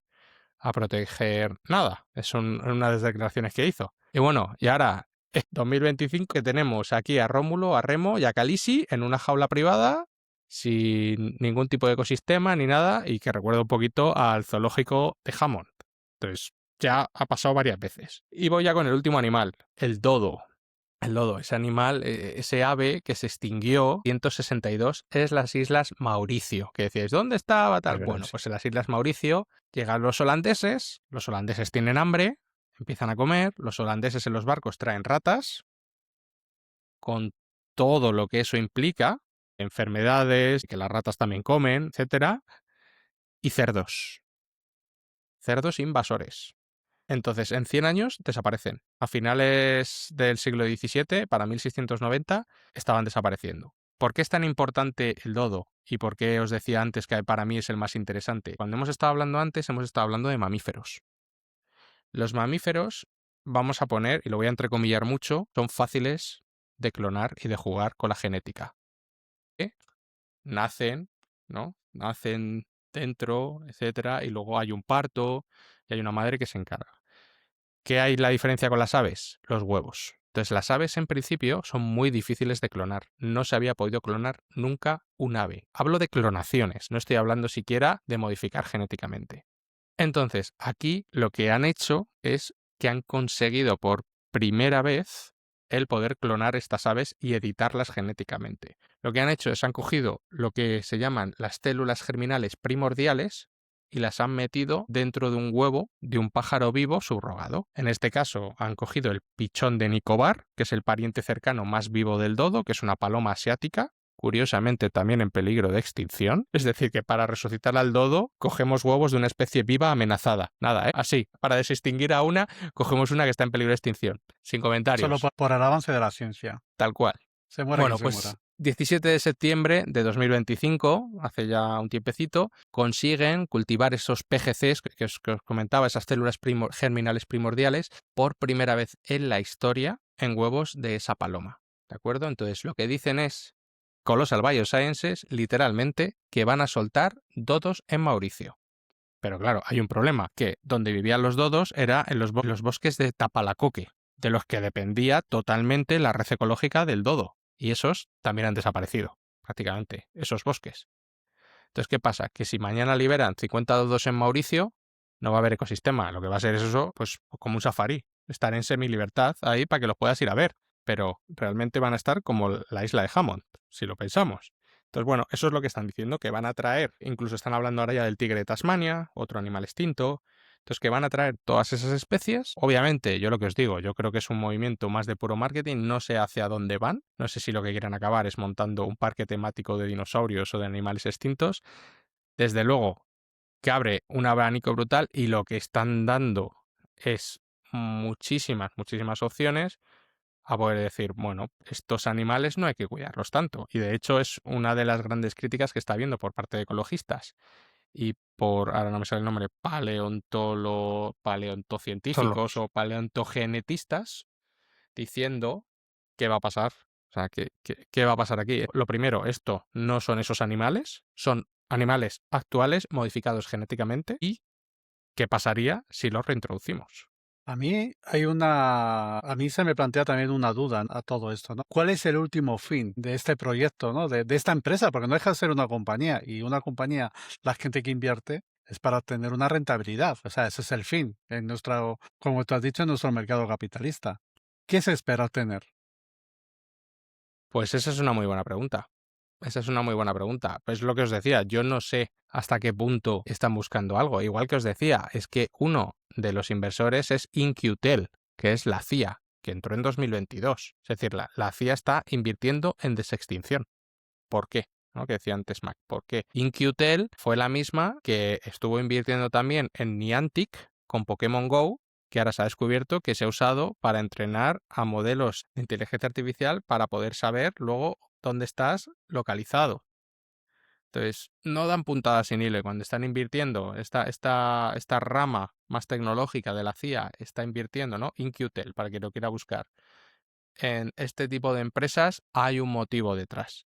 a proteger nada. Es una de las declaraciones que hizo. Y bueno, y ahora, en 2025, que tenemos aquí a Rómulo, a Remo y a Khaleesi en una jaula privada sin ningún tipo de ecosistema ni nada y que recuerda un poquito al zoológico de Hammond. Entonces, ya ha pasado varias veces. Y voy ya con el último animal, el dodo. El dodo, ese animal, ese ave que se extinguió en 162 es las Islas Mauricio. Que decíais, ¿dónde estaba tal? Bueno, pues en las Islas Mauricio llegan los holandeses tienen hambre, empiezan a comer, los holandeses en los barcos traen ratas, con todo lo que eso implica, enfermedades, que las ratas también comen, etcétera, y cerdos invasores. Entonces, en 100 años desaparecen. A finales del siglo XVII, para 1690, estaban desapareciendo. ¿Por qué es tan importante el dodo? ¿Y por qué os decía antes que para mí es el más interesante? Cuando hemos estado hablando antes, hemos estado hablando de mamíferos. Los mamíferos, vamos a poner, y lo voy a entrecomillar mucho, son fáciles de clonar y de jugar con la genética. ¿Eh? Nacen, ¿no? Nacen dentro, etcétera, y luego hay un parto y hay una madre que se encarga. ¿Qué hay la diferencia con las aves? Los huevos. Entonces, las aves en principio son muy difíciles de clonar. No se había podido clonar nunca un ave. Hablo de clonaciones, no estoy hablando siquiera de modificar genéticamente. Entonces, aquí lo que han hecho es que han conseguido por primera vez el poder clonar estas aves y editarlas genéticamente. Lo que han hecho es han cogido lo que se llaman las células germinales primordiales y las han metido dentro de un huevo de un pájaro vivo subrogado. En este caso han cogido el pichón de Nicobar, que es el pariente cercano más vivo del dodo, que es una paloma asiática, curiosamente también en peligro de extinción. Es decir, que para resucitar al dodo cogemos huevos de una especie viva amenazada. Nada, ¿eh? Así, para desextinguir a una, cogemos una que está en peligro de extinción. Sin comentarios. Solo por el avance de la ciencia. Tal cual. Se muere Bueno, quien se pues muera. 17 de septiembre de 2025, hace ya un tiempecito, consiguen cultivar esos PGCs que os comentaba, esas células germinales primordiales, por primera vez en la historia en huevos de esa paloma. ¿De acuerdo? Entonces, lo que dicen es Colossal Biosciences, literalmente, que van a soltar dodos en Mauricio. Pero claro, hay un problema, que donde vivían los dodos era en los bosques de Tapalacoque, de los que dependía totalmente la red ecológica del dodo. Y esos también han desaparecido, prácticamente, esos bosques. Entonces, ¿qué pasa? Que si mañana liberan 50 dodos en Mauricio, no va a haber ecosistema. Lo que va a ser es eso, pues como un safari. Estar en semilibertad ahí para que los puedas ir a ver. Pero realmente van a estar como la isla de Hammond, si lo pensamos. Entonces, bueno, eso es lo que están diciendo, que van a traer, incluso están hablando ahora ya del tigre de Tasmania, otro animal extinto. Entonces, que van a traer todas esas especies. Obviamente, yo lo que os digo, yo creo que es un movimiento más de puro marketing, no sé hacia dónde van. No sé si lo que quieren acabar es montando un parque temático de dinosaurios o de animales extintos. Desde luego, que abre un abanico brutal y lo que están dando es muchísimas opciones a poder decir, bueno, estos animales no hay que cuidarlos tanto. Y de hecho es una de las grandes críticas que está habiendo por parte de ecologistas y por, ahora no me sale el nombre, paleontocientíficos o paleontogenetistas, diciendo qué va a pasar. O sea, ¿qué va a pasar aquí? Lo primero, esto no son esos animales, son animales actuales modificados genéticamente. ¿Y qué pasaría si los reintroducimos? A mí se me plantea también una duda a todo esto, ¿no? ¿Cuál es el último fin de este proyecto, ¿no? De esta empresa, porque no deja de ser una compañía y una compañía, la gente que invierte es para obtener una rentabilidad, o sea, ese es el fin en como tú has dicho, en nuestro mercado capitalista. ¿Qué se espera obtener? Pues esa es una muy buena pregunta. Esa es una muy buena pregunta. Pues lo que os decía, yo no sé hasta qué punto están buscando algo. Igual que os decía, es que uno de los inversores es In-Q-Tel, que es la CIA, que entró en 2022. Es decir, la CIA está invirtiendo en desextinción. ¿Por qué? ¿No? Que decía antes Mac. ¿Por qué? In-Q-Tel fue la misma que estuvo invirtiendo también en Niantic con Pokémon Go, que ahora se ha descubierto que se ha usado para entrenar a modelos de inteligencia artificial para poder saber luego dónde estás localizado. Entonces, no dan puntadas sin hilo. Cuando están invirtiendo, esta rama más tecnológica de la CIA está invirtiendo, ¿no? In-Q-Tel, para quien lo quiera buscar, en este tipo de empresas, hay un motivo detrás.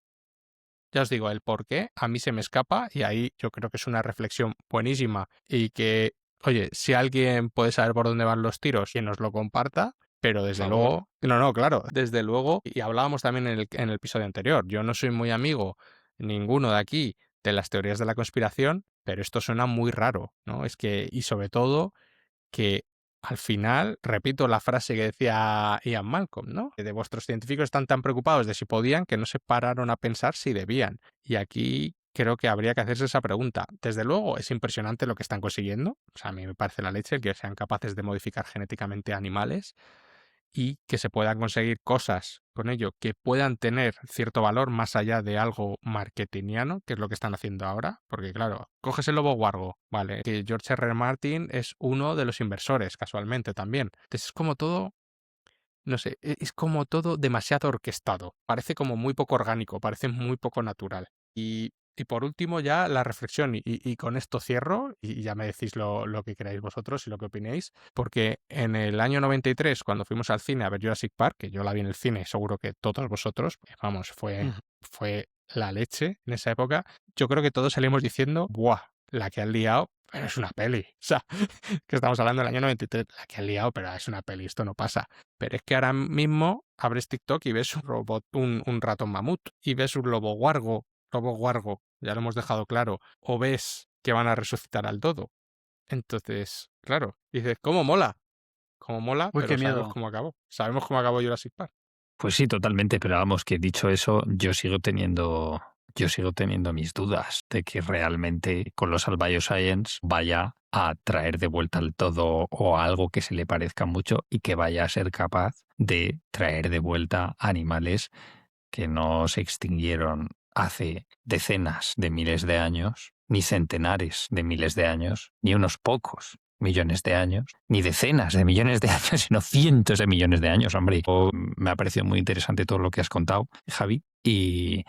Ya os digo, el por qué a mí se me escapa y ahí yo creo que es una reflexión buenísima y que, oye, si alguien puede saber por dónde van los tiros, que nos lo comparta, pero desde luego, no, claro, desde luego, y hablábamos también en el episodio anterior, yo no soy muy amigo ninguno de aquí de las teorías de la conspiración, pero esto suena muy raro, ¿no? Es que, y sobre todo, que al final, repito la frase que decía Ian Malcolm, ¿no? De vuestros científicos están tan preocupados de si podían que no se pararon a pensar si debían. Y aquí creo que habría que hacerse esa pregunta. Desde luego, es impresionante lo que están consiguiendo. O sea, a mí me parece la leche el que sean capaces de modificar genéticamente animales y que se puedan conseguir cosas con ello que puedan tener cierto valor más allá de algo marketingiano, que es lo que están haciendo ahora, porque claro, coges el lobo guargo, vale, que George R. R. Martin es uno de los inversores, casualmente también. Entonces es como todo, no sé, es como todo demasiado orquestado, parece como muy poco orgánico, parece muy poco natural. Y por último ya la reflexión, y con esto cierro, y ya me decís lo que queráis vosotros y lo que opinéis, porque en el año 93, cuando fuimos al cine a ver Jurassic Park, que yo la vi en el cine, seguro que todos vosotros, pues vamos, fue la leche en esa época, yo creo que todos salimos diciendo, ¡buah! La que han liado, pero es una peli. O sea, que estamos hablando del año 93, la que han liado, pero es una peli, esto no pasa. Pero es que ahora mismo abres TikTok y ves un robot, un ratón mamut, y ves un lobo guargo, ya lo hemos dejado claro, o ves que van a resucitar al dodo. Entonces, claro, dices, ¿cómo mola? ¿Cómo mola? Uy, Pero qué sabemos miedo. cómo acabó. Sabemos cómo acabó Jurassic Park. Pues sí, totalmente, pero vamos, que dicho eso, yo sigo teniendo mis dudas de que realmente Colossal Bioscience vaya a traer de vuelta al todo o algo que se le parezca mucho y que vaya a ser capaz de traer de vuelta animales que no se extinguieron hace decenas de miles de años, ni centenares de miles de años, ni unos pocos millones de años, ni decenas de millones de años, sino cientos de millones de años, hombre. Me ha parecido muy interesante todo lo que has contado, Javi, y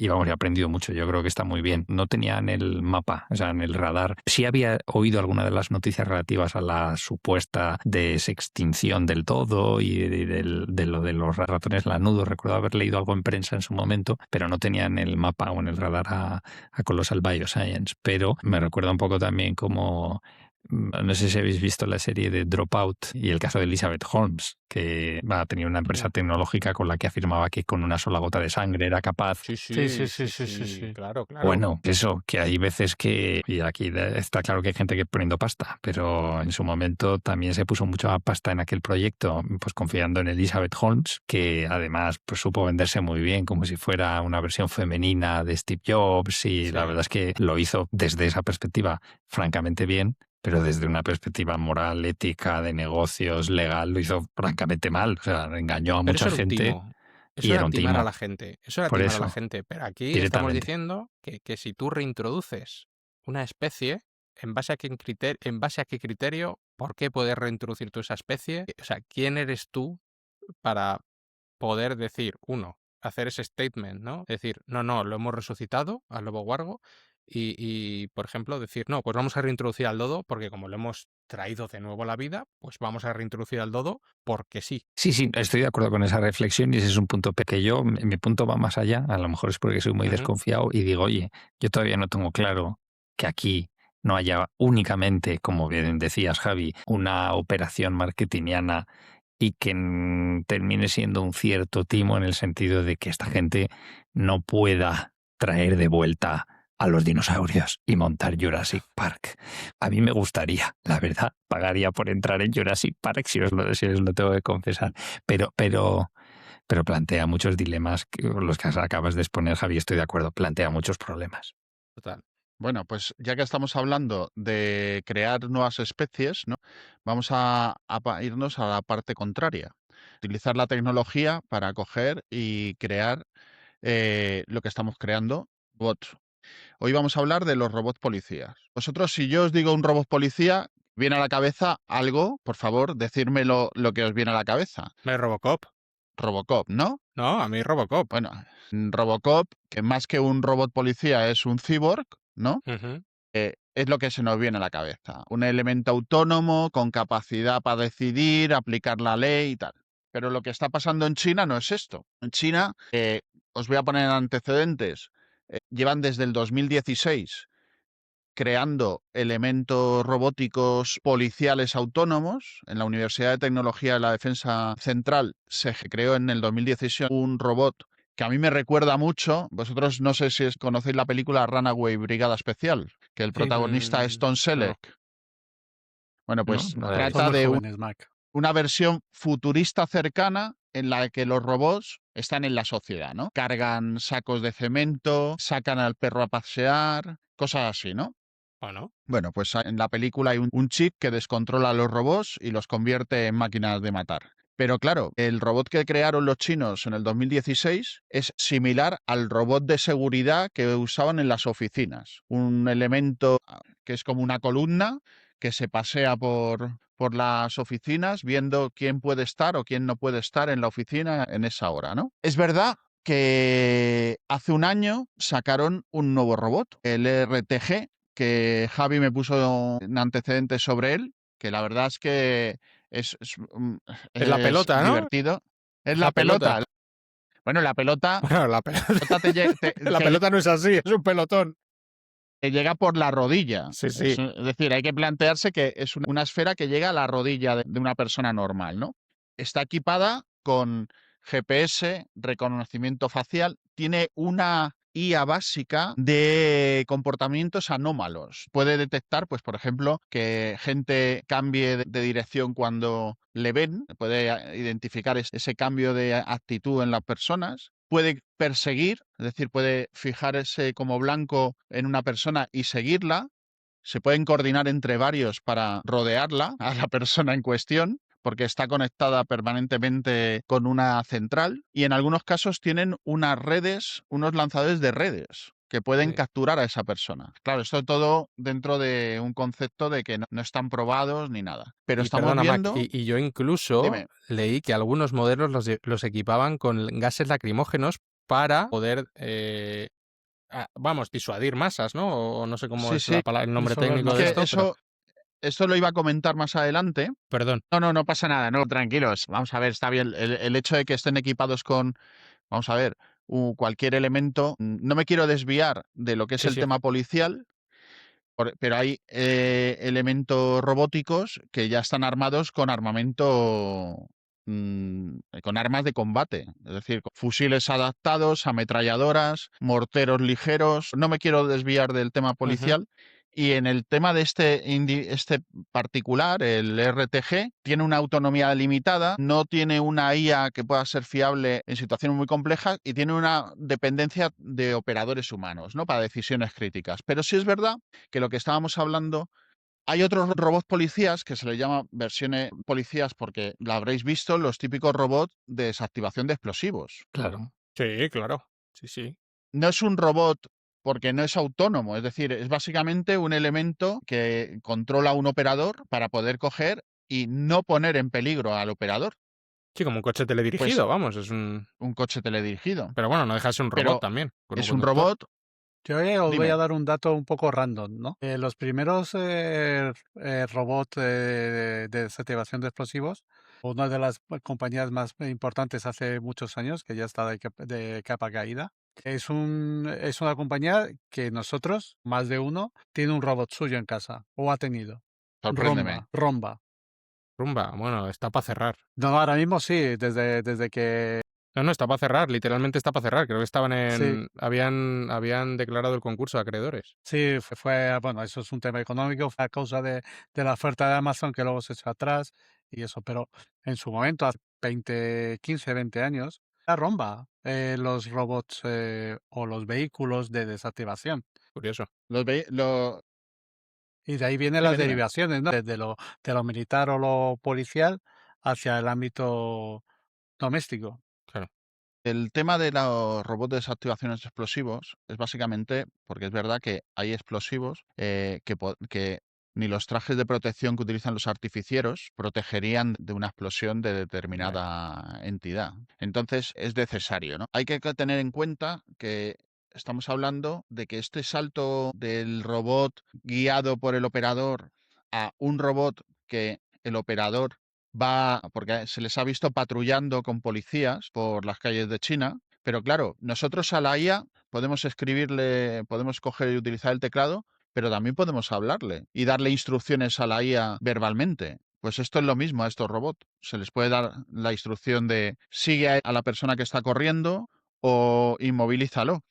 vamos, he aprendido mucho. Yo creo que está muy bien. No tenía en el mapa, o sea, en el radar. Sí había oído alguna de las noticias relativas a la supuesta desextinción del todo y de lo de los ratones lanudos. Recuerdo haber leído algo en prensa en su momento, pero no tenía en el mapa o en el radar a Colossal Bioscience. Pero me recuerda un poco también como... No sé si habéis visto la serie de Dropout y el caso de Elizabeth Holmes, que va a tener una empresa tecnológica con la que afirmaba que con una sola gota de sangre era capaz. Sí. Claro. Bueno, eso, que hay veces que, y aquí está claro que hay gente que poniendo pasta, pero en su momento también se puso mucha pasta en aquel proyecto, pues confiando en Elizabeth Holmes, que además pues supo venderse muy bien, como si fuera una versión femenina de Steve Jobs, y la verdad es que lo hizo desde esa perspectiva francamente bien, pero desde una perspectiva moral, ética, de negocios, legal, lo hizo francamente mal. O sea, engañó a Pero mucha gente. Eso Y era era un timar a timo. la gente. Eso era Por timar a la eso, gente. Pero aquí estamos directamente. diciendo que si tú reintroduces una especie, ¿en base a qué criterio? ¿Por qué puedes reintroducir tú esa especie? O sea, ¿quién eres tú para poder decir, hacer ese statement, ¿no? Decir, no, lo hemos resucitado al lobo guargo y, por ejemplo, decir, no, pues vamos a reintroducir al dodo porque como lo hemos traído de nuevo a la vida, pues vamos a reintroducir al dodo porque sí. Sí, estoy de acuerdo con esa reflexión y ese es un punto que yo, mi punto va más allá, a lo mejor es porque soy muy desconfiado y digo, oye, yo todavía no tengo claro que aquí no haya únicamente, como bien decías, Javi, una operación marketingiana y que termine siendo un cierto timo en el sentido de que esta gente no pueda traer de vuelta a los dinosaurios y montar Jurassic Park. A mí me gustaría, la verdad, pagaría por entrar en Jurassic Park si os lo tengo que confesar. Pero pero plantea muchos dilemas, los que acabas de exponer, Javi, estoy de acuerdo, plantea muchos problemas. Total. Bueno, pues ya que estamos hablando de crear nuevas especies, ¿no? Vamos a irnos a la parte contraria. Utilizar la tecnología para coger y crear lo que estamos creando, robots. Hoy vamos a hablar de los robots policías. Vosotros, si yo os digo un robot policía, ¿viene a la cabeza algo? Por favor, decírmelo lo que os viene a la cabeza. ¿Me Robocop? Robocop, ¿no? No, a mí Robocop. Bueno, Robocop, que más que un robot policía es un cyborg, ¿no? Ujú. Es lo que se nos viene a la cabeza. Un elemento autónomo con capacidad para decidir, aplicar la ley y tal. Pero lo que está pasando en China no es esto. En China, os voy a poner antecedentes, llevan desde el 2016 creando elementos robóticos policiales autónomos. En la Universidad de Tecnología de la Defensa Central se creó en el 2016 un robot que a mí me recuerda mucho. Vosotros no sé si conocéis la película Runaway Brigada Especial, que el Sí. protagonista es Tom Selleck. Bueno, pues No la he trata visto. Son muy de jóvenes, Mac. una versión futurista cercana en la que los robots están en la sociedad, ¿no? Cargan sacos de cemento, sacan al perro a pasear, cosas así, ¿no? Bueno, Bueno, pues en la película hay un chip que descontrola a los robots y los convierte en máquinas de matar. Pero claro, el robot que crearon los chinos en el 2016 es similar al robot de seguridad que usaban en las oficinas. Un elemento que es como una columna que se pasea por las oficinas viendo quién puede estar o quién no puede estar en la oficina en esa hora, ¿no? Es verdad que hace un año sacaron un nuevo robot, el RTG, que Javi me puso un antecedente sobre él, que la verdad es que es, es, mm, es la es pelota, ¿no? divertido. Es La la pelota. pelota. Bueno, la pelota, Bueno, la pelota. La te pelota no es así, es un pelotón. llega por la rodilla. Sí, sí. Es decir, hay que plantearse que es una esfera que llega a la rodilla de una persona normal, ¿no? Está equipada con GPS, reconocimiento facial, tiene una IA básica de comportamientos anómalos. Puede detectar, pues, por ejemplo, que gente cambie de dirección cuando le ven, puede identificar ese cambio de actitud en las personas. Puede perseguir, es decir, puede fijarse como blanco en una persona y seguirla. Se pueden coordinar entre varios para rodearla a la persona en cuestión, porque está conectada permanentemente con una central. Y en algunos casos tienen unas redes, unos lanzadores de redes que pueden Sí. capturar a esa persona. Claro, esto todo dentro de un concepto de que no están probados ni nada. Pero Y estamos perdona, Mac, viendo... y yo incluso Dime. leí que algunos modelos los equipaban con gases lacrimógenos para poder, vamos, disuadir masas, ¿no? O no sé cómo Sí, es sí. el nombre Eso lo técnico Es de que esto, pero eso lo iba a comentar más adelante. perdón. No pasa nada, no, tranquilos. Vamos a ver, está bien. El hecho de que estén equipados con, vamos a ver, cualquier elemento. No me quiero desviar de lo que es Sí, el sí. tema policial, pero hay elementos robóticos que ya están armados con armamento, con armas de combate, es decir, con fusiles adaptados, ametralladoras, morteros ligeros. No me quiero desviar del tema Ujú. policial. Y en el tema de este particular, el RTG, tiene una autonomía limitada, no tiene una IA que pueda ser fiable en situaciones muy complejas y tiene una dependencia de operadores humanos, ¿no? Para decisiones críticas. Pero sí es verdad que lo que estábamos hablando, hay otros robots policías que se les llama versiones policías porque la habréis visto, los típicos robots de desactivación de explosivos. Claro. Sí, claro. Sí, sí. No es un robot porque no es autónomo, es decir, es básicamente un elemento que controla a un operador para poder coger y no poner en peligro al operador. Sí, como un coche Pues teledirigido, vamos, es un... un coche teledirigido. Pero bueno, no deja de ser un robot Pero también, con un es un conductor. robot, Yo os voy a dime. dar un dato un poco random, ¿no? Los primeros robots de desactivación de explosivos, una de las compañías más importantes hace muchos años, que ya está de capa caída, es una compañía que nosotros, más de uno, tiene un robot suyo en casa, o ha tenido. Sorpréndeme. Romba. Rumba, bueno, está para cerrar. No, ahora mismo sí, desde que No, está para cerrar, literalmente está para cerrar. Creo que estaban sí, habían declarado el concurso de acreedores. sí, bueno, eso es un tema económico, fue a causa de la oferta de Amazon que luego se echó atrás y eso, pero en su momento, hace 15, 20 años, La romba los robots o los vehículos de desactivación. Curioso. Los ve- lo- Y de ahí vienen Dime, las dime. derivaciones, ¿no? Desde lo militar o lo policial hacia el ámbito doméstico. Claro. El tema de los robots de desactivaciones explosivos es básicamente porque es verdad que hay explosivos que ni los trajes de protección que utilizan los artificieros protegerían de una explosión de determinada entidad. Entonces es necesario, ¿no? Hay que tener en cuenta que estamos hablando de que este salto del robot guiado por el operador a un robot que el operador va, porque se les ha visto patrullando con policías por las calles de China, pero claro, nosotros a la IA podemos escribirle, podemos coger y utilizar el teclado, pero también podemos hablarle y darle instrucciones a la IA verbalmente. Pues esto es lo mismo a estos robots. Se les puede dar la instrucción de sigue a la persona que está corriendo o inmovilízalo.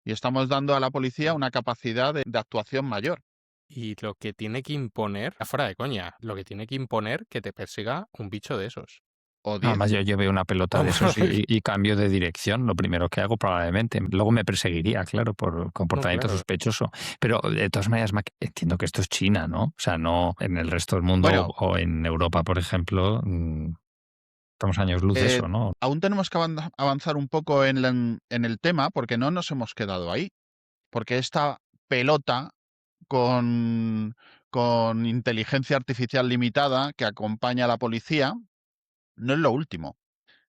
Y estamos dando a la policía una capacidad de actuación mayor. Y lo que tiene que imponer, fuera de coña, lo que tiene que imponer que te persiga un bicho de esos. O No, 10. además, yo veo una pelota de esos y cambio de dirección, lo primero que hago probablemente. Luego me perseguiría, claro, por comportamiento claro. sospechoso. Pero de todas maneras, Mac, entiendo que esto es China, ¿no? O sea, no en el resto del mundo Bueno, o en Europa, por ejemplo, estamos años luz de eso, ¿no? aún tenemos que avanzar un poco en el tema porque no nos hemos quedado ahí. Porque esta pelota con, con inteligencia artificial limitada que acompaña a la policía no es lo último.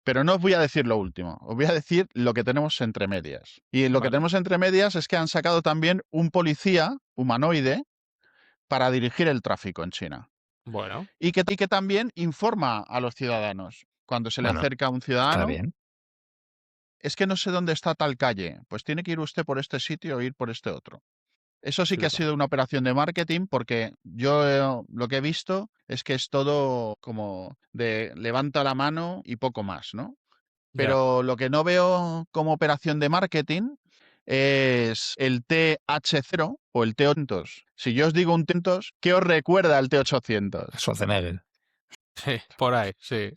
Pero no os voy a decir lo último, os voy a decir lo que tenemos entre medias. Y lo que Vale. tenemos entre medias es que han sacado también un policía humanoide para dirigir el tráfico en China. Bueno, Y que también informa a los ciudadanos. Cuando se le Bueno, acerca a un está ciudadano, bien. es que no sé dónde está tal calle, pues tiene que ir usted por este sitio o ir por este otro. Eso sí que ha flipa. sido una operación de marketing porque yo lo que he visto es que es todo como de levanta la mano y poco más, ¿no? Ya. Pero lo que no veo como operación de marketing es el TH0 o el T800. Si yo os digo un T800, ¿qué os recuerda el T800? Schwarzenegger. Sí, por ahí, sí.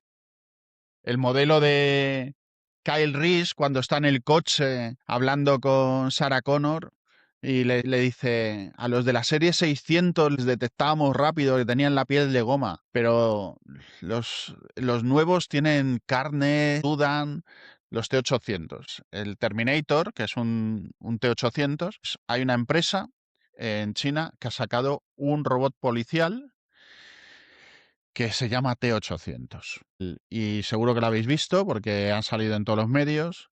El modelo de Kyle Reese cuando está en el coche hablando con Sarah Connor y le dice, a los de la serie 600 les detectábamos rápido que tenían la piel de goma, pero los nuevos tienen carne, sudan, los T800. El Terminator, que es un T800, hay una empresa en China que ha sacado un robot policial que se llama T800. Y seguro que lo habéis visto porque han salido en todos los medios.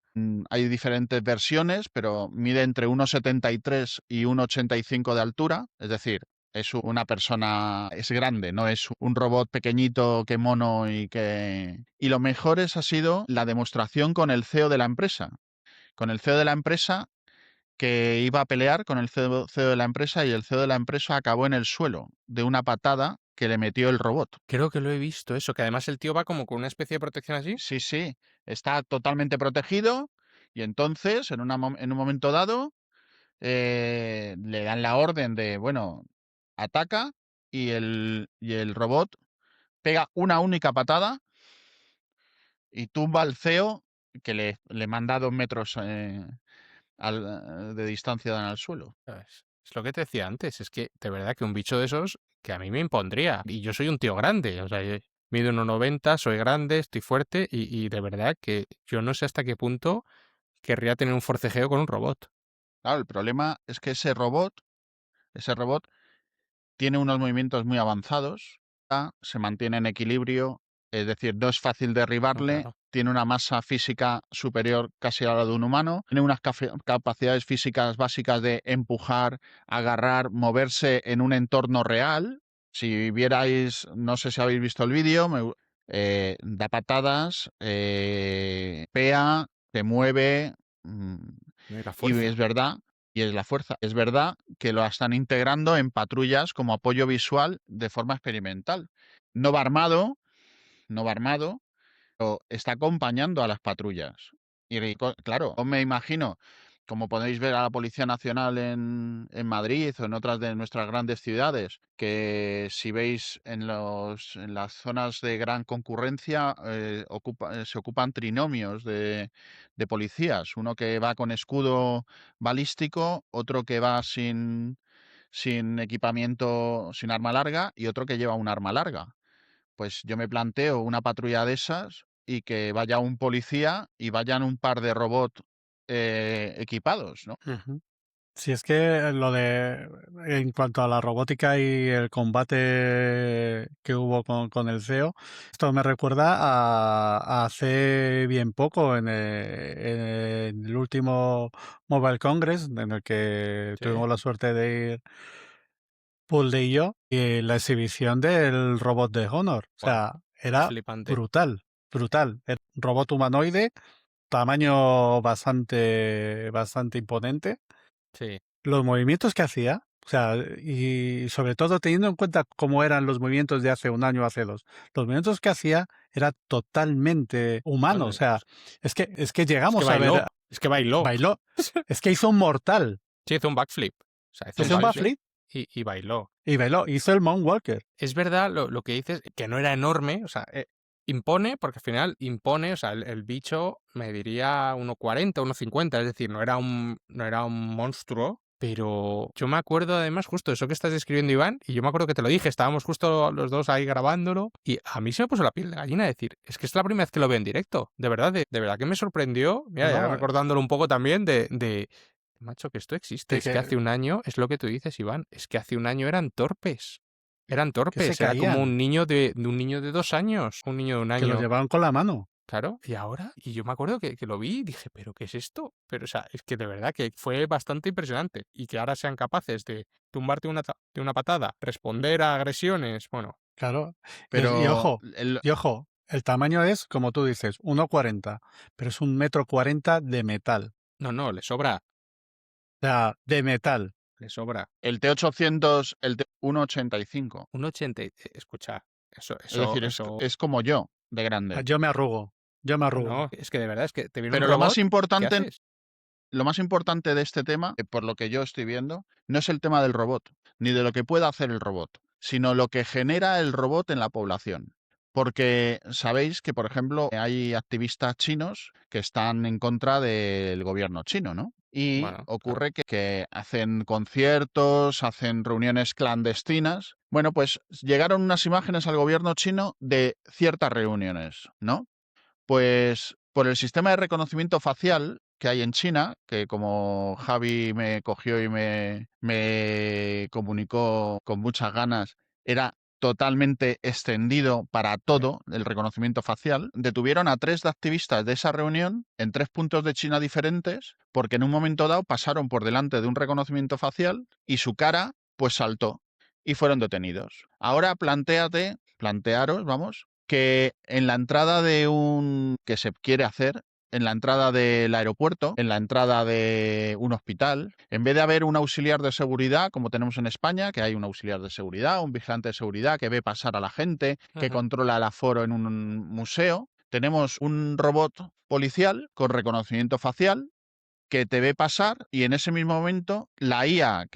Hay diferentes versiones, pero mide entre 1,73 y 1,85 de altura, es decir, es una persona, es grande, no es un robot pequeñito que mono y que... Y lo mejor ha sido la demostración con el CEO de la empresa. Con el CEO de la empresa que iba a pelear con el CEO de la empresa y el CEO de la empresa acabó en el suelo de una patada que le metió el robot. Creo que lo he visto eso, que además el tío va como con una especie de protección así. Sí, sí, está totalmente protegido y entonces en un momento dado le dan la orden de, bueno, ataca y el robot pega una única patada y tumba al CEO que le manda 2 metros de distancia al suelo. ¿Sabes? Es lo que te decía antes, es que de verdad que un bicho de esos que a mí me impondría. Y yo soy un tío grande, o sea, mido 1,90, soy grande, estoy fuerte y de verdad que yo no sé hasta qué punto querría tener un forcejeo con un robot. Claro, el problema es que ese robot tiene unos movimientos muy avanzados, se mantiene en equilibrio, es decir, no es fácil No, derribarle, claro. tiene una masa física superior casi a la de un humano, tiene unas capacidades físicas básicas de empujar, agarrar, moverse en un entorno real. Si vierais, no sé si habéis visto el vídeo, da patadas, pea, se mueve. Y la Y es fuerza. verdad, y es la fuerza, es verdad que lo están integrando en patrullas como apoyo visual de forma experimental. No va armado, no va armado, pero está acompañando a las patrullas. Y claro, me imagino como podéis ver a la Policía Nacional en Madrid o en otras de nuestras grandes ciudades, que si veis en las zonas de gran concurrencia se ocupan trinomios de policías, uno que va con escudo balístico, otro que va sin equipamiento, sin arma larga y otro que lleva un arma larga. Pues yo me planteo una patrulla de esas y que vaya un policía y vayan un par de robots equipados, ¿no? Ujú. Si es que en cuanto a la robótica y el combate que hubo con el CEO, esto me recuerda a hace bien poco en el último Mobile Congress, en el que Sí. tuvimos la suerte de ir Pulde y yo, y la exhibición del robot de Honor. O sea, era Flipante. brutal, brutal. Era un robot humanoide, tamaño bastante imponente. Sí. Los movimientos que hacía, o sea, y sobre todo teniendo en cuenta cómo eran los movimientos de hace un año o hace dos, los movimientos que hacía era totalmente humano. O sea, es que Es que llegamos a bailó. ver, Es que bailó. bailó, es que hizo un mortal, Sí, hizo un backflip. O sea, hizo un backflip y bailó. y bailó, hizo el Moonwalker. Es verdad lo que dices, que no era enorme, o sea, impone, porque al final impone, o sea, el bicho mediría 1,40, 1,50, es decir, no era un monstruo, pero yo me acuerdo además justo eso que estás describiendo, Iván, y yo me acuerdo que te lo dije, estábamos justo los dos ahí grabándolo, y a mí se me puso la piel de gallina decir, es que es la primera vez que lo veo en directo, de verdad, de verdad que me sorprendió, mira, ya No, recordándolo un poco también de macho, que esto existe, de es que que, hace un año, es lo que tú dices, Iván, es que hace un año eran torpes. Eran que se torpes, era como caían, un niño de un niño de 2 años, un niño de un que los año, llevaban con la mano. claro, y ahora, y yo me acuerdo que lo vi y dije, ¿pero qué es esto? Pero, o sea, es que de verdad que fue bastante impresionante y que ahora sean capaces de tumbarte de una patada, responder a agresiones, bueno, Claro. Y Pero ojo, el tamaño es, como tú dices, 1,40, pero es 1,40 m de metal. no, le sobra, O sea, de metal. le sobra. el T800, el T185. Un 80, escucha, Es decir, es como yo, de grande. Yo me arrugo. no, es que de verdad, es que te viene un Pero lo más robot, ¿qué importante, haces? lo más importante de este tema, por lo que yo estoy viendo, no es el tema del robot, ni de lo que pueda hacer el robot, sino lo que genera el robot en la población. Porque sabéis que, por ejemplo, hay activistas chinos que están en contra del gobierno chino, ¿no? Y Bueno, claro, ocurre que hacen conciertos, hacen reuniones clandestinas. Bueno, pues llegaron unas imágenes al gobierno chino de ciertas reuniones, ¿no? Pues por el sistema de reconocimiento facial que hay en China, que como Javi me cogió y me comunicó con muchas ganas, era totalmente extendido para todo el reconocimiento facial, detuvieron a 3 activistas de esa reunión en 3 puntos de China diferentes, porque en un momento dado pasaron por delante de un reconocimiento facial y su cara pues saltó y fueron detenidos. Ahora plantearos, vamos, que en la entrada que se quiere hacer, en la entrada del aeropuerto, en la entrada de un hospital, en vez de haber un auxiliar de seguridad, como tenemos en España, que hay un auxiliar de seguridad, un vigilante de seguridad que ve pasar a la gente, que ujú, controla el aforo en un museo, tenemos un robot policial con reconocimiento facial que te ve pasar y en ese mismo momento la IA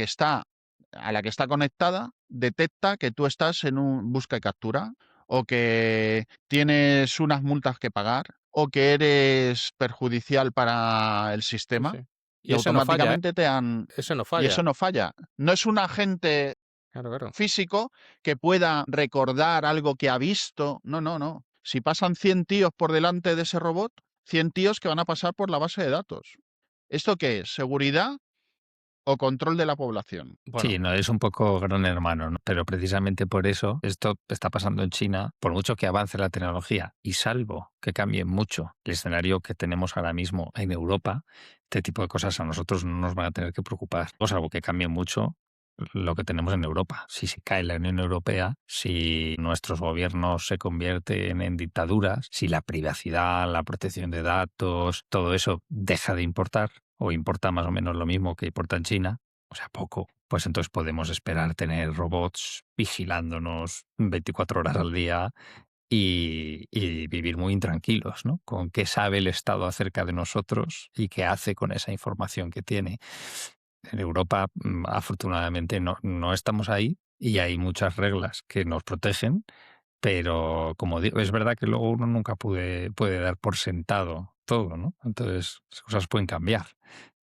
a la que está conectada detecta que tú estás en un busca y captura o que tienes unas multas que pagar o que eres perjudicial para el sí, sistema sí. y Y eso no falla, automáticamente eso no y eso falla, no falla. No es un agente claro, claro. físico que pueda recordar algo que ha visto. No, no, no. Si pasan 100 tíos por delante de ese robot, 100 tíos que van a pasar por la base de datos. ¿Esto qué es? ¿Seguridad o control de la población? Bueno, Sí, no es un poco gran hermano, ¿no? Pero precisamente por eso esto está pasando en China, por mucho que avance la tecnología y salvo que cambie mucho el escenario que tenemos ahora mismo en Europa, este tipo de cosas a nosotros no nos van a tener que preocupar, o salvo que cambie mucho lo que tenemos en Europa. Si se cae la Unión Europea, si nuestros gobiernos se convierten en dictaduras, si la privacidad, la protección de datos, todo eso deja de importar o importa más o menos lo mismo que importa en China, o sea, poco, pues entonces podemos esperar tener robots vigilándonos 24 horas al día y vivir muy intranquilos, ¿no? Con qué sabe el Estado acerca de nosotros y qué hace con esa información que tiene. En Europa, afortunadamente, no estamos ahí y hay muchas reglas que nos protegen, pero como digo, es verdad que luego uno nunca puede dar por sentado todo, ¿no? Entonces, las cosas pueden cambiar.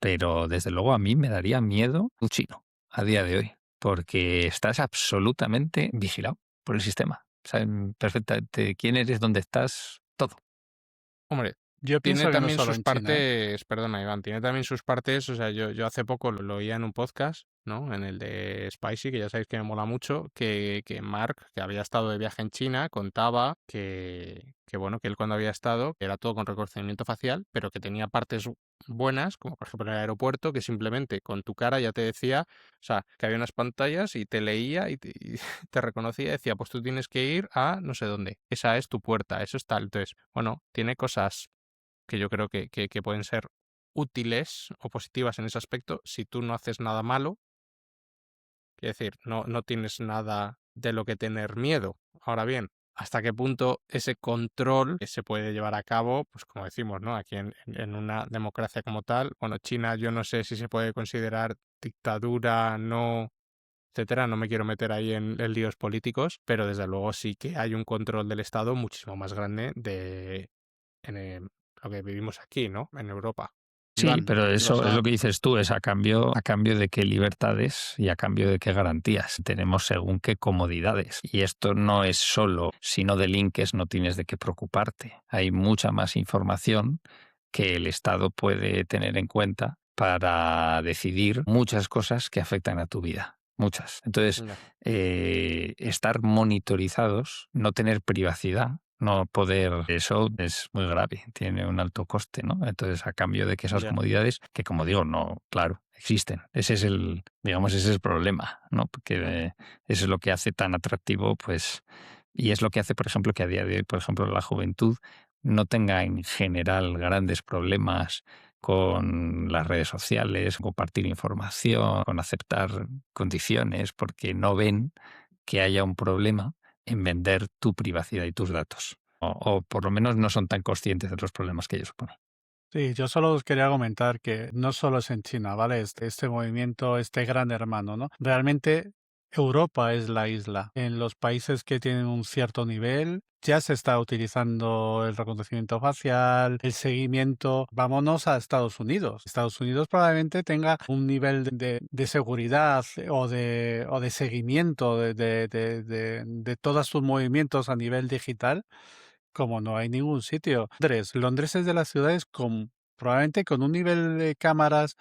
Pero desde luego a mí me daría miedo un chino a día de hoy, porque estás absolutamente vigilado por el sistema. Saben perfectamente quién eres, dónde estás, todo. Hombre, Yo tiene pienso que no también solo sus en China, ¿eh? partes, perdona Iván, tiene también sus partes, o sea, yo hace poco lo oía en un podcast, ¿no? En el de Spicy, que ya sabéis que me mola mucho, que Mark, que había estado de viaje en China, contaba que bueno, que él cuando había estado, que era todo con reconocimiento facial, pero que tenía partes buenas, como por ejemplo en el aeropuerto, que simplemente con tu cara ya te decía, o sea, que había unas pantallas y te leía y te reconocía y decía, pues tú tienes que ir a no sé dónde, esa es tu puerta, eso es tal. Entonces, bueno, tiene cosas que yo creo que pueden ser útiles o positivas en ese aspecto si tú no haces nada malo. Quiero decir, no tienes nada de lo que tener miedo. Ahora bien, ¿hasta qué punto ese control que se puede llevar a cabo? Pues como decimos, ¿no? Aquí en una democracia como tal, bueno, China yo no sé si se puede considerar dictadura, no, etcétera. No me quiero meter ahí en líos políticos, pero desde luego sí que hay un control del Estado muchísimo más grande en lo que vivimos aquí, ¿no? En Europa. Sí, Iván, pero ibas eso es a... lo que dices tú, es a cambio de qué libertades y a cambio de qué garantías tenemos según qué comodidades. Y esto no es solo, si no delinques no tienes de qué preocuparte. Hay mucha más información que el Estado puede tener en cuenta para decidir muchas cosas que afectan a tu vida. Muchas. Entonces, Ya, estar monitorizados, no tener privacidad, no poder, eso es muy grave, tiene un alto coste, ¿no? Entonces, a cambio de que esas ya, comodidades, que como digo, no, claro, existen. Ese es digamos, ese es el problema, ¿no? Porque eso es lo que hace tan atractivo, pues, y es lo que hace, por ejemplo, que a día de hoy, por ejemplo, la juventud no tenga en general grandes problemas con las redes sociales, compartir información, con aceptar condiciones, porque no ven que haya un problema en vender tu privacidad y tus datos. O por lo menos no son tan conscientes de los problemas que ellos suponen. Sí, yo solo os quería comentar que no solo es en China, ¿vale? Este movimiento, este gran hermano, ¿no? Realmente Europa es la isla. En los países que tienen un cierto nivel ya se está utilizando el reconocimiento facial, el seguimiento. Vámonos a Estados Unidos. Estados Unidos probablemente tenga un nivel de seguridad o de seguimiento de todos sus movimientos a nivel digital como no hay ningún sitio. Londres es de las ciudades con probablemente con un nivel de cámaras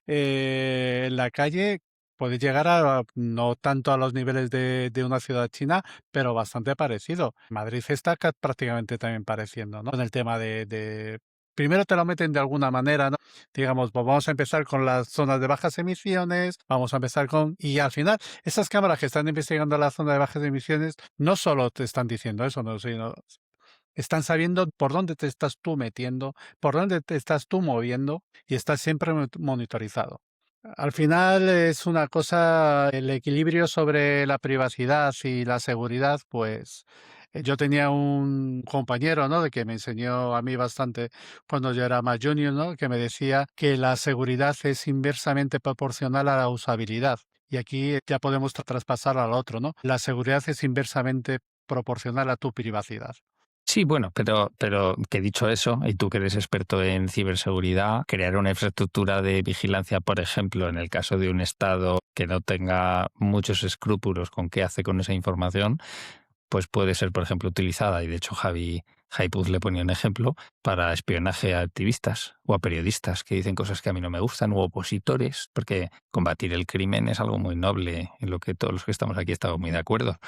en la calle puede llegar a no tanto a los niveles de una ciudad china, pero bastante parecido. Madrid está prácticamente también pareciendo, ¿no? Con el tema primero te lo meten de alguna manera, ¿no? Digamos, pues vamos a empezar con las zonas de bajas emisiones, vamos a empezar con... Y al final, esas cámaras que están investigando la zona de bajas emisiones no solo te están diciendo eso, no, sino están sabiendo por dónde te estás tú metiendo, por dónde te estás tú moviendo y estás siempre monitorizado. Al final es una cosa, el equilibrio sobre la privacidad y la seguridad, pues yo tenía un compañero, ¿no? De que me enseñó a mí bastante cuando yo era más junior, ¿no? Que me decía que la seguridad es inversamente proporcional a la usabilidad. Y aquí ya podemos traspasar al otro, ¿no? La seguridad es inversamente proporcional a tu privacidad. Sí, bueno, pero que dicho eso, y tú que eres experto en ciberseguridad, crear una infraestructura de vigilancia, por ejemplo, en el caso de un Estado que no tenga muchos escrúpulos con qué hace con esa información, pues puede ser, por ejemplo, utilizada, y de hecho Javi Puz le ponía un ejemplo, para espionaje a activistas o a periodistas que dicen cosas que a mí no me gustan, u opositores, porque combatir el crimen es algo muy noble, en lo que todos los que estamos aquí estamos muy de acuerdo,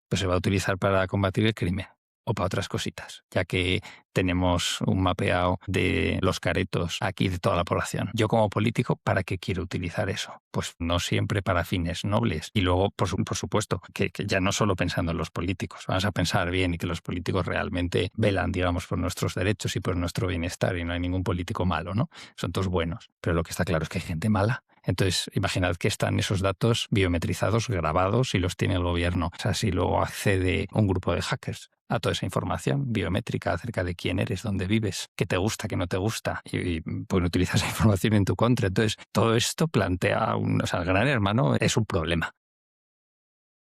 pues se va a utilizar para combatir el crimen o para otras cositas, ya que tenemos un mapeado de los caretos aquí de toda la población. Yo como político, ¿para qué quiero utilizar eso? Pues no siempre para fines nobles. Y luego, por supuesto, que ya no solo pensando en los políticos, vamos a pensar bien y que los políticos realmente velan, digamos, por nuestros derechos y por nuestro bienestar y no hay ningún político malo, ¿no? Son todos buenos. Pero lo que está claro es que hay gente mala Entonces, imaginad que están esos datos biometrizados, grabados y los tiene el gobierno. O sea, si luego accede un grupo de hackers a toda esa información biométrica acerca de quién eres, dónde vives, qué te gusta, qué no te gusta, y pueden utilizar esa información en tu contra. Entonces, todo esto plantea o sea, el Gran Hermano es un problema.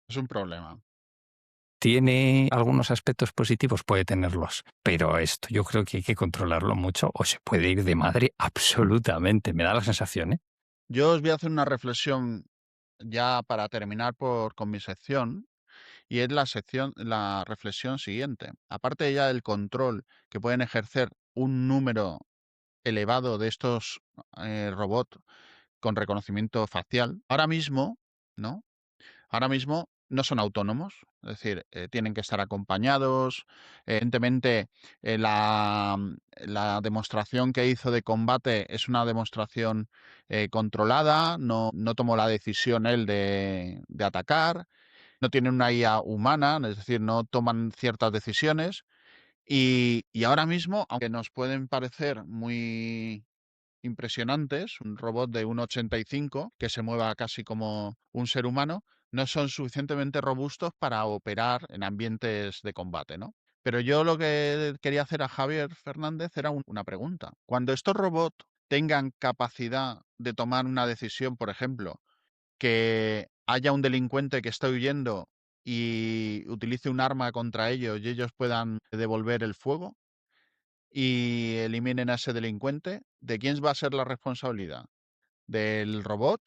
Es un problema. ¿Tiene algunos aspectos positivos? Puede tenerlos, pero esto yo creo que hay que controlarlo mucho o se puede ir de madre absolutamente. Me da la sensación, ¿eh? Yo os voy a hacer una reflexión ya para terminar con mi sección, y es la reflexión siguiente. Aparte ya del control que pueden ejercer un número elevado de estos robots con reconocimiento facial, ahora mismo, ¿no? Ahora mismo no son autónomos, es decir, tienen que estar acompañados. Evidentemente, la demostración que hizo de combate es una demostración controlada, no tomó la decisión él de atacar, no tienen una IA humana, es decir, no toman ciertas decisiones. Y ahora mismo, aunque nos pueden parecer muy impresionantes, un robot de 1,85 que se mueva casi como un ser humano, no son suficientemente robustos para operar en ambientes de combate, ¿no? Pero yo lo que quería hacer a Javier Fernández era una pregunta. Cuando estos robots tengan capacidad de tomar una decisión, por ejemplo, que haya un delincuente que está huyendo y utilice un arma contra ellos y ellos puedan devolver el fuego y eliminen a ese delincuente, ¿de quién va a ser la responsabilidad? ¿Del robot?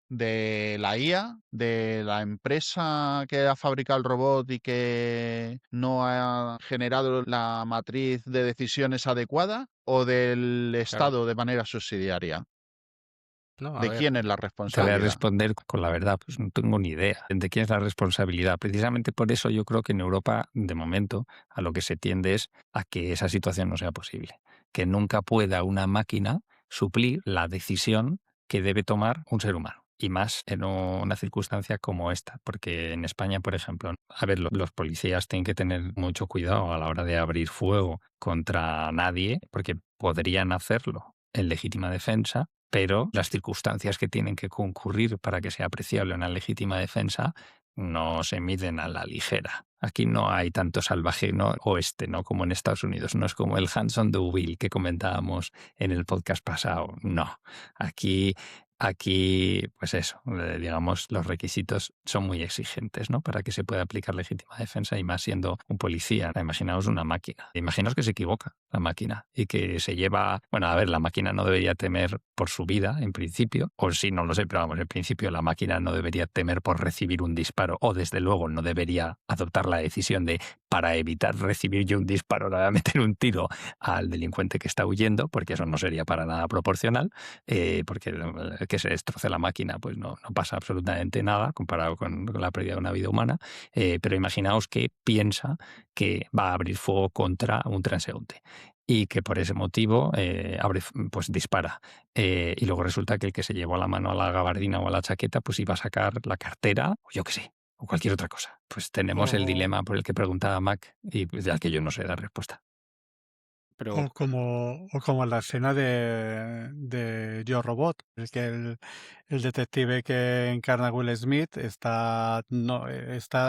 ¿De la IA? ¿De la empresa que ha fabricado el robot y que no ha generado la matriz de decisiones adecuada? ¿O del Claro. Estado de manera subsidiaria? No, a ¿De ver, quién es la Te voy a responsabilidad? responder con la verdad, pues no tengo ni idea de quién es la responsabilidad. Precisamente por eso yo creo que en Europa, de momento, a lo que se tiende es a que esa situación no sea posible. Que nunca pueda una máquina suplir la decisión que debe tomar un ser humano. Y más en una circunstancia como esta, porque en España, por ejemplo, a ver, los policías tienen que tener mucho cuidado a la hora de abrir fuego contra nadie, porque podrían hacerlo en legítima defensa, pero las circunstancias que tienen que concurrir para que sea apreciable una legítima defensa no se miden a la ligera. Aquí no hay tanto salvaje oeste, ¿no? Como en Estados Unidos. No es como el hands on the wheel que comentábamos en el podcast pasado. No. Aquí, pues eso, digamos, los requisitos son muy exigentes, ¿no? Para que se pueda aplicar legítima defensa y más siendo un policía. Imaginaos una máquina. Imaginaos que se equivoca la máquina y que se lleva... Bueno, a ver, la máquina no debería temer por su vida, en principio, o sí, no lo sé, pero vamos, en principio la máquina no debería temer por recibir un disparo, o desde luego no debería adoptar la decisión de, para evitar recibir yo un disparo, le voy a meter un tiro al delincuente que está huyendo, porque eso no sería para nada proporcional, porque que se destroce la máquina pues no pasa absolutamente nada comparado con la pérdida de una vida humana, pero imaginaos que piensa que va a abrir fuego contra un transeúnte y que por ese motivo pues dispara. Y luego resulta que el que se llevó la mano a la gabardina o a la chaqueta pues iba a sacar la cartera o yo qué sé, o cualquier otra cosa. Pues tenemos el dilema por el que preguntaba Mac y pues, al que yo no sé dar respuesta. pero O como la escena de Yo Robot, el que el detective que encarna Will Smith está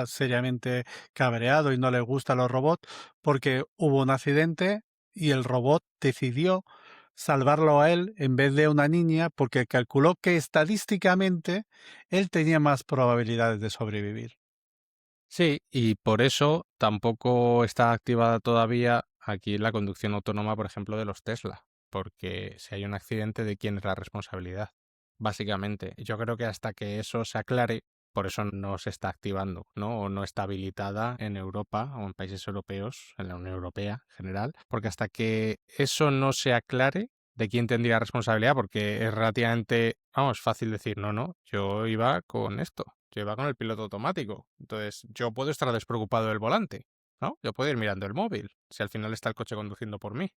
seriamente cabreado y no le gustan los robots porque hubo un accidente y el robot decidió salvarlo a él en vez de una niña porque calculó que estadísticamente él tenía más probabilidades de sobrevivir. sí, y por eso tampoco está activada todavía aquí la conducción autónoma, por ejemplo, de los Tesla, porque si hay un accidente, ¿de quién es la responsabilidad? Básicamente, yo creo que hasta que eso se aclare, por eso no se está activando, ¿no? O no está habilitada en Europa o en países europeos, en la Unión Europea en general, porque hasta que eso no se aclare, ¿de quién tendría responsabilidad? Porque es relativamente, vamos, fácil decir, no, yo iba con esto. Yo iba con el piloto automático. Entonces, yo puedo estar despreocupado del volante, ¿no? Yo puedo ir mirando el móvil, si al final está el coche conduciendo por mí.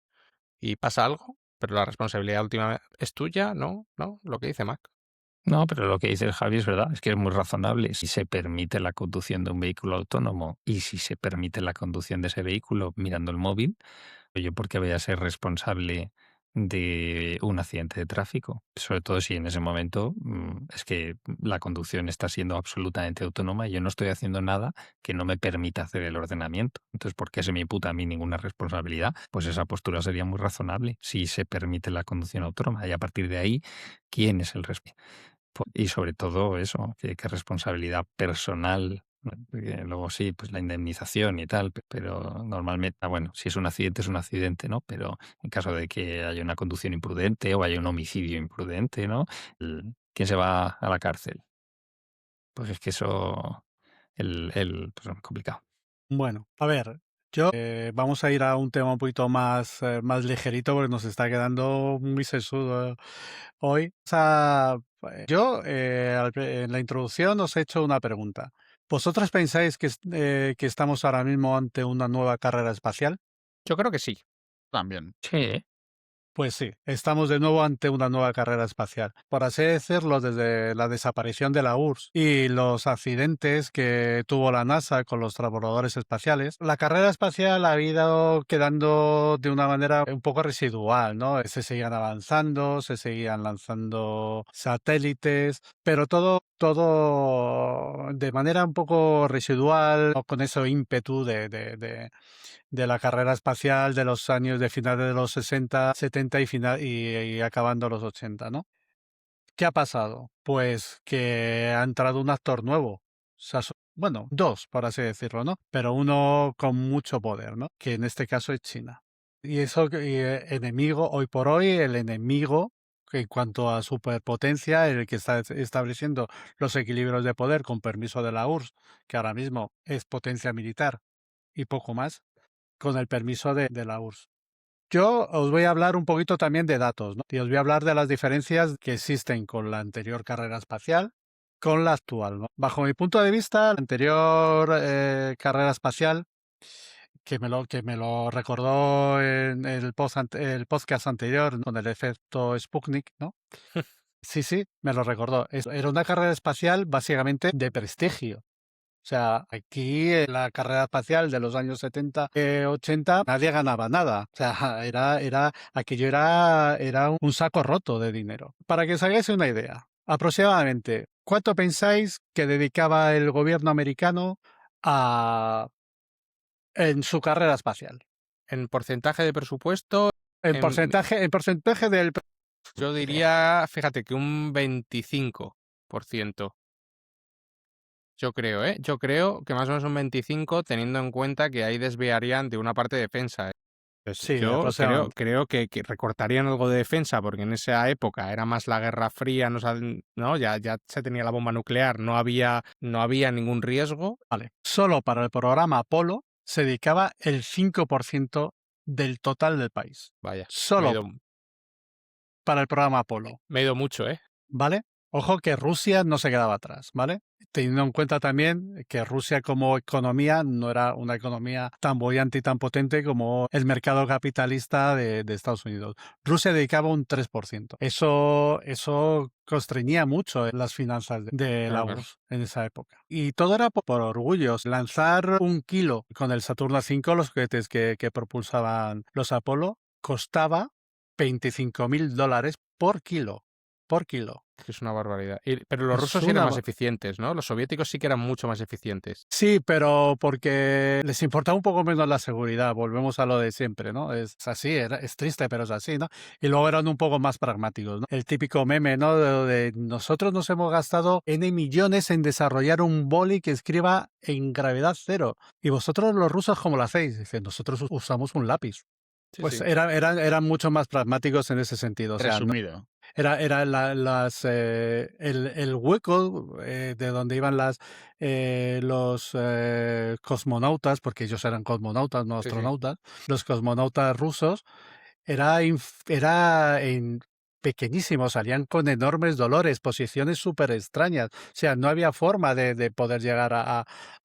Y pasa algo, pero la responsabilidad última es tuya, ¿no? Lo que dice Mac. No, pero lo que dice el Javi es verdad, es que es muy razonable. Si se permite la conducción de un vehículo autónomo y si se permite la conducción de ese vehículo mirando el móvil, yo por qué voy a ser responsable de un accidente de tráfico, sobre todo si en ese momento es que la conducción está siendo absolutamente autónoma y yo no estoy haciendo nada que no me permita hacer el ordenamiento. Entonces, ¿por qué se me imputa a mí ninguna responsabilidad? Pues esa postura sería muy razonable si se permite la conducción autónoma y a partir de ahí, ¿quién es el responsable? Y sobre todo eso, qué responsabilidad personal, ¿no? Porque luego sí, pues la indemnización y tal, pero normalmente, bueno, si es un accidente, ¿no? Pero en caso de que haya una conducción imprudente o haya un homicidio imprudente, ¿no? ¿Quién se va a la cárcel? Pues es que eso, pues es complicado. Bueno, a ver, yo vamos a ir a un tema un poquito más ligerito porque nos está quedando muy sesudo hoy. En la introducción os he hecho una pregunta. ¿Vosotros pensáis que estamos ahora mismo ante una nueva carrera espacial? Yo creo que sí. También. Sí, Pues sí, estamos de nuevo ante una nueva carrera espacial. Por así decirlo, desde la desaparición de la URSS y los accidentes que tuvo la NASA con los transbordadores espaciales, la carrera espacial ha ido quedando de una manera un poco residual, ¿no? Se seguían avanzando, se seguían lanzando satélites, pero todo de manera un poco residual, ¿no? Con ese ímpetu de la carrera espacial de los años de finales de los 60, 70 y acabando los 80, ¿no? ¿Qué ha pasado? Pues que ha entrado un actor nuevo. Bueno, dos, por así decirlo, ¿no? Pero uno con mucho poder, ¿no? Que en este caso es China. Enemigo, hoy por hoy, el enemigo que en cuanto a superpotencia, el que está estableciendo los equilibrios de poder con permiso de la URSS, que ahora mismo es potencia militar y poco más, con el permiso de la URSS. Yo os voy a hablar un poquito también de datos, ¿no? Y os voy a hablar de las diferencias que existen con la anterior carrera espacial con la actual, ¿no? Bajo mi punto de vista, la anterior carrera espacial, que me lo recordó en el podcast anterior, ¿no? Con el efecto Sputnik, ¿no? Sí, sí, me lo recordó. Era una carrera espacial básicamente de prestigio. O sea, aquí en la carrera espacial de los años 70, 80, nadie ganaba nada. O sea, aquello era un saco roto de dinero. Para que os hagáis una idea, aproximadamente, ¿cuánto pensáis que dedicaba el gobierno americano a, en su carrera espacial? En porcentaje de presupuesto, En porcentaje del... yo diría, fíjate, que un 25%. Yo creo, ¿eh? Yo creo que más o menos un 25, teniendo en cuenta que ahí desviarían de una parte de defensa, ¿eh? Pues Sí, yo aproximadamente. creo que recortarían algo de defensa, porque en esa época era más la Guerra Fría, ¿no? Ya se tenía la bomba nuclear, no había ningún riesgo. Vale. Solo para el programa Apolo se dedicaba el 5% del total del país. Vaya, Solo para el programa Apolo, me he ido mucho, ¿eh? ¿vale? Ojo que Rusia no se quedaba atrás, ¿vale? Teniendo en cuenta también que Rusia como economía no era una economía tan bollante y tan potente como el mercado capitalista de Estados Unidos. Rusia dedicaba un 3%. Eso constreñía mucho las finanzas de la Claro. URSS en esa época. Y todo era por orgullo. Lanzar 1 kilo con el Saturno V, los cohetes que propulsaban los Apolo, costaba $25.000 por kilo. Por kilo. Que es una barbaridad. Pero los Es rusos sí eran una más eficientes, ¿no? Los soviéticos sí que eran mucho más eficientes. Sí, pero porque les importaba un poco menos la seguridad. Volvemos a lo de siempre, ¿no? Es así, es triste, pero es así, ¿no? Y luego eran un poco más pragmáticos, ¿no? El típico meme, ¿no? De nosotros nos hemos gastado N millones en desarrollar un boli que escriba en gravedad cero. ¿Y vosotros los rusos cómo lo hacéis? Dicen, nosotros usamos un lápiz. Sí, Pues sí. eran mucho más pragmáticos en ese sentido. O sea, Resumido. era el hueco de donde iban los cosmonautas, porque ellos eran cosmonautas, no Sí, sí. astronautas, los cosmonautas rusos, era pequeñísimo, salían con enormes dolores, posiciones súper extrañas. O sea, no había forma de poder llegar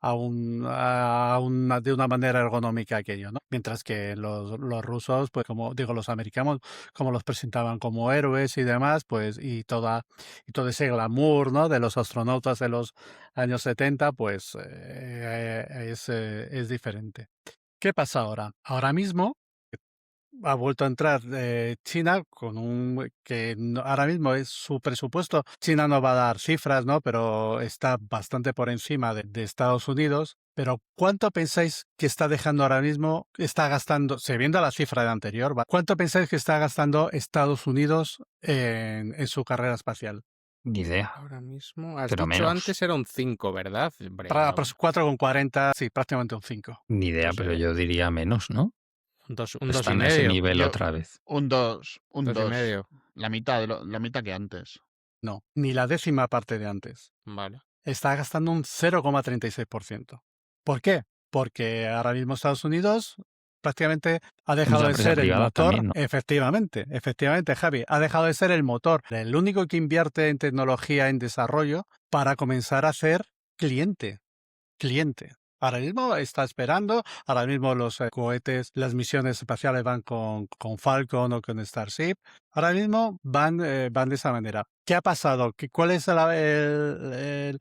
de una manera ergonómica aquello, ¿no? Mientras que los rusos, pues como digo, los americanos, como los presentaban como héroes y demás, pues y todo ese glamour, ¿no? De los astronautas de los años 70, pues es diferente. ¿Qué pasa ahora? Ahora mismo ha vuelto a entrar China con ahora mismo es su presupuesto. China no va a dar cifras, ¿no? Pero está bastante por encima de Estados Unidos. Pero ¿cuánto pensáis que está dejando ahora mismo, está gastando, se viendo la cifra de anterior, cuánto pensáis que está gastando Estados Unidos en su carrera espacial? Ni idea, Ahora mismo, has pero dicho menos. antes era un 5, ¿verdad? Hombre, Para no, 4,40, sí, prácticamente un 5. Ni idea, pues pero yo diría menos, ¿no? un 2 y Están a ese medio. nivel Yo, otra vez. un 2, un 2 y 2. medio. La mitad que antes. No, ni la décima parte de antes. Vale. Está gastando un 0,36%. ¿Por qué? Porque ahora mismo Estados Unidos prácticamente ha Es dejado la de empresa ser el privada motor. también, ¿no? Efectivamente, Javi, ha dejado de ser el motor, el único que invierte en tecnología, en desarrollo, para comenzar a ser cliente. Ahora mismo está esperando, ahora mismo los cohetes, las misiones espaciales van con Falcon o con Starship. Ahora mismo van de esa manera. ¿Qué ha pasado? ¿Cuál es el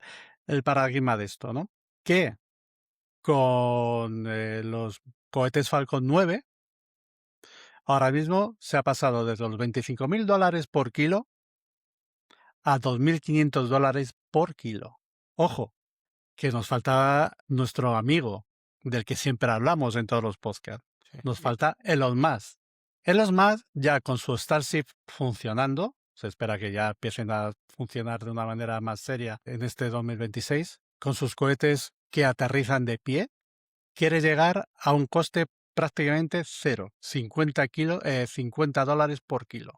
paradigma de esto, no? Que con los cohetes Falcon 9, ahora mismo se ha pasado desde los $25.000 por kilo a $2.500 por kilo. Ojo, que nos falta nuestro amigo, del que siempre hablamos en todos los podcasts. Sí. Nos falta Elon Musk. Elon Musk ya con su Starship funcionando, se espera que ya empiecen a funcionar de una manera más seria en este 2026, con sus cohetes que aterrizan de pie, quiere llegar a un coste prácticamente cero, $50 por kilo.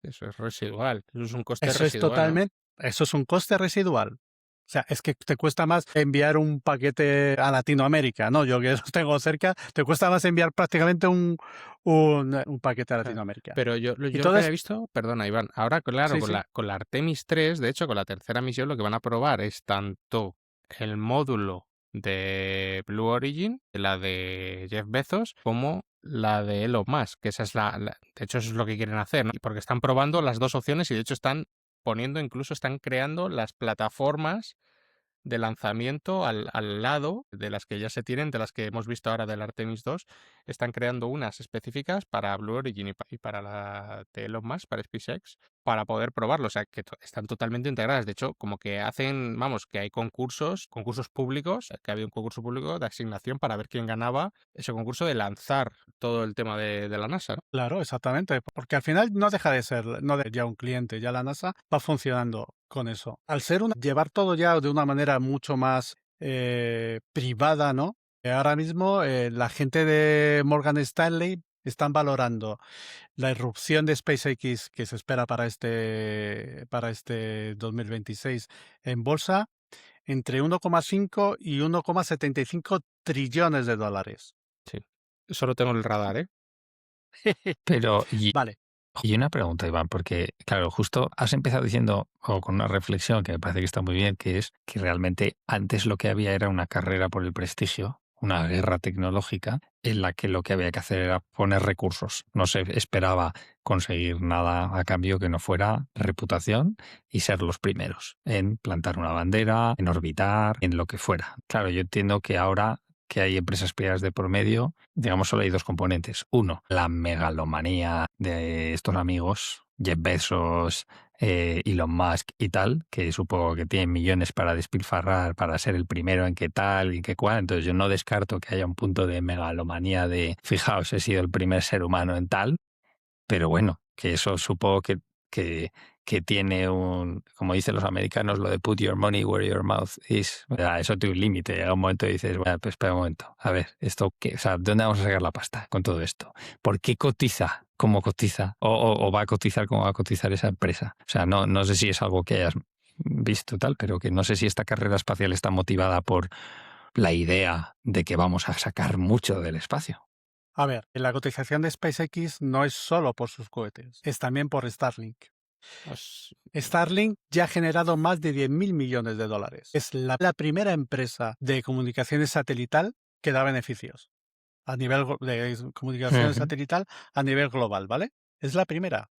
Eso es residual. Eso es un coste Eso es residual, ¿no? eso es un coste residual. O sea, es que te cuesta más enviar un paquete a Latinoamérica, ¿no? Yo que los tengo cerca, te cuesta más enviar prácticamente un paquete a Claro. Latinoamérica. Pero yo lo que Entonces, había visto, perdona, Iván, ahora claro, sí, con sí, la Artemis 3, de hecho, con la tercera misión, lo que van a probar es tanto el módulo de Blue Origin, la de Jeff Bezos, como la de Elon Musk, que esa es de hecho, eso es lo que quieren hacer, ¿no? Porque están probando las dos opciones y de hecho están están creando las plataformas de lanzamiento al lado de las que ya se tienen, de las que hemos visto ahora del Artemis 2, están creando unas específicas para Blue Origin y para la de Elon Musk, para SpaceX, para poder probarlo. O sea, que están totalmente integradas. De hecho, como que hacen, vamos, que hay concursos públicos, que había un concurso público de asignación para ver quién ganaba ese concurso de lanzar todo el tema de la NASA, ¿no? claro, exactamente. Porque al final no deja de ser ya un cliente, ya la NASA va funcionando con eso. Al ser llevar todo ya de una manera mucho más privada, ¿no? Ahora mismo la gente de Morgan Stanley están valorando la irrupción de SpaceX que se espera para este 2026 en bolsa entre 1,5 y 1,75 trillones de dólares. Sí. Solo tengo el radar, ¿eh? Pero, Vale. y una pregunta, Iván, porque, claro, justo has empezado diciendo, o con una reflexión que me parece que está muy bien, que es que realmente antes lo que había era una carrera por el prestigio, una guerra tecnológica, en la que lo que había que hacer era poner recursos. No se esperaba conseguir nada a cambio que no fuera reputación y ser los primeros en plantar una bandera, en orbitar, en lo que fuera. Claro, yo entiendo que ahora que hay empresas privadas de por medio, digamos, solo hay dos componentes. Uno, la megalomanía de estos amigos, Jeff Bezos, Elon Musk y tal, que supongo que tienen millones para despilfarrar, para ser el primero en qué tal y qué cual. Entonces yo no descarto que haya un punto de megalomanía de, fijaos, he sido el primer ser humano en tal, pero bueno, que eso supongo que tiene como dicen los americanos, lo de put your money where your mouth is. O sea, eso tiene un límite. Llega un momento y dices, bueno, pues espera un momento. A ver, ¿esto qué? O sea, ¿de dónde vamos a sacar la pasta con todo esto? ¿Por qué cotiza? ¿Cómo cotiza? ¿O va a cotizar como va a cotizar esa empresa? O sea, no sé si es algo que hayas visto tal, pero que no sé si esta carrera espacial está motivada por la idea de que vamos a sacar mucho del espacio. A ver, la cotización de SpaceX no es solo por sus cohetes, es también por Starlink. Starlink ya ha generado más de 10.000 millones de dólares. Es la primera empresa de comunicaciones satelital que da beneficios a nivel de comunicaciones satelital a nivel global, ¿vale? Es la primera.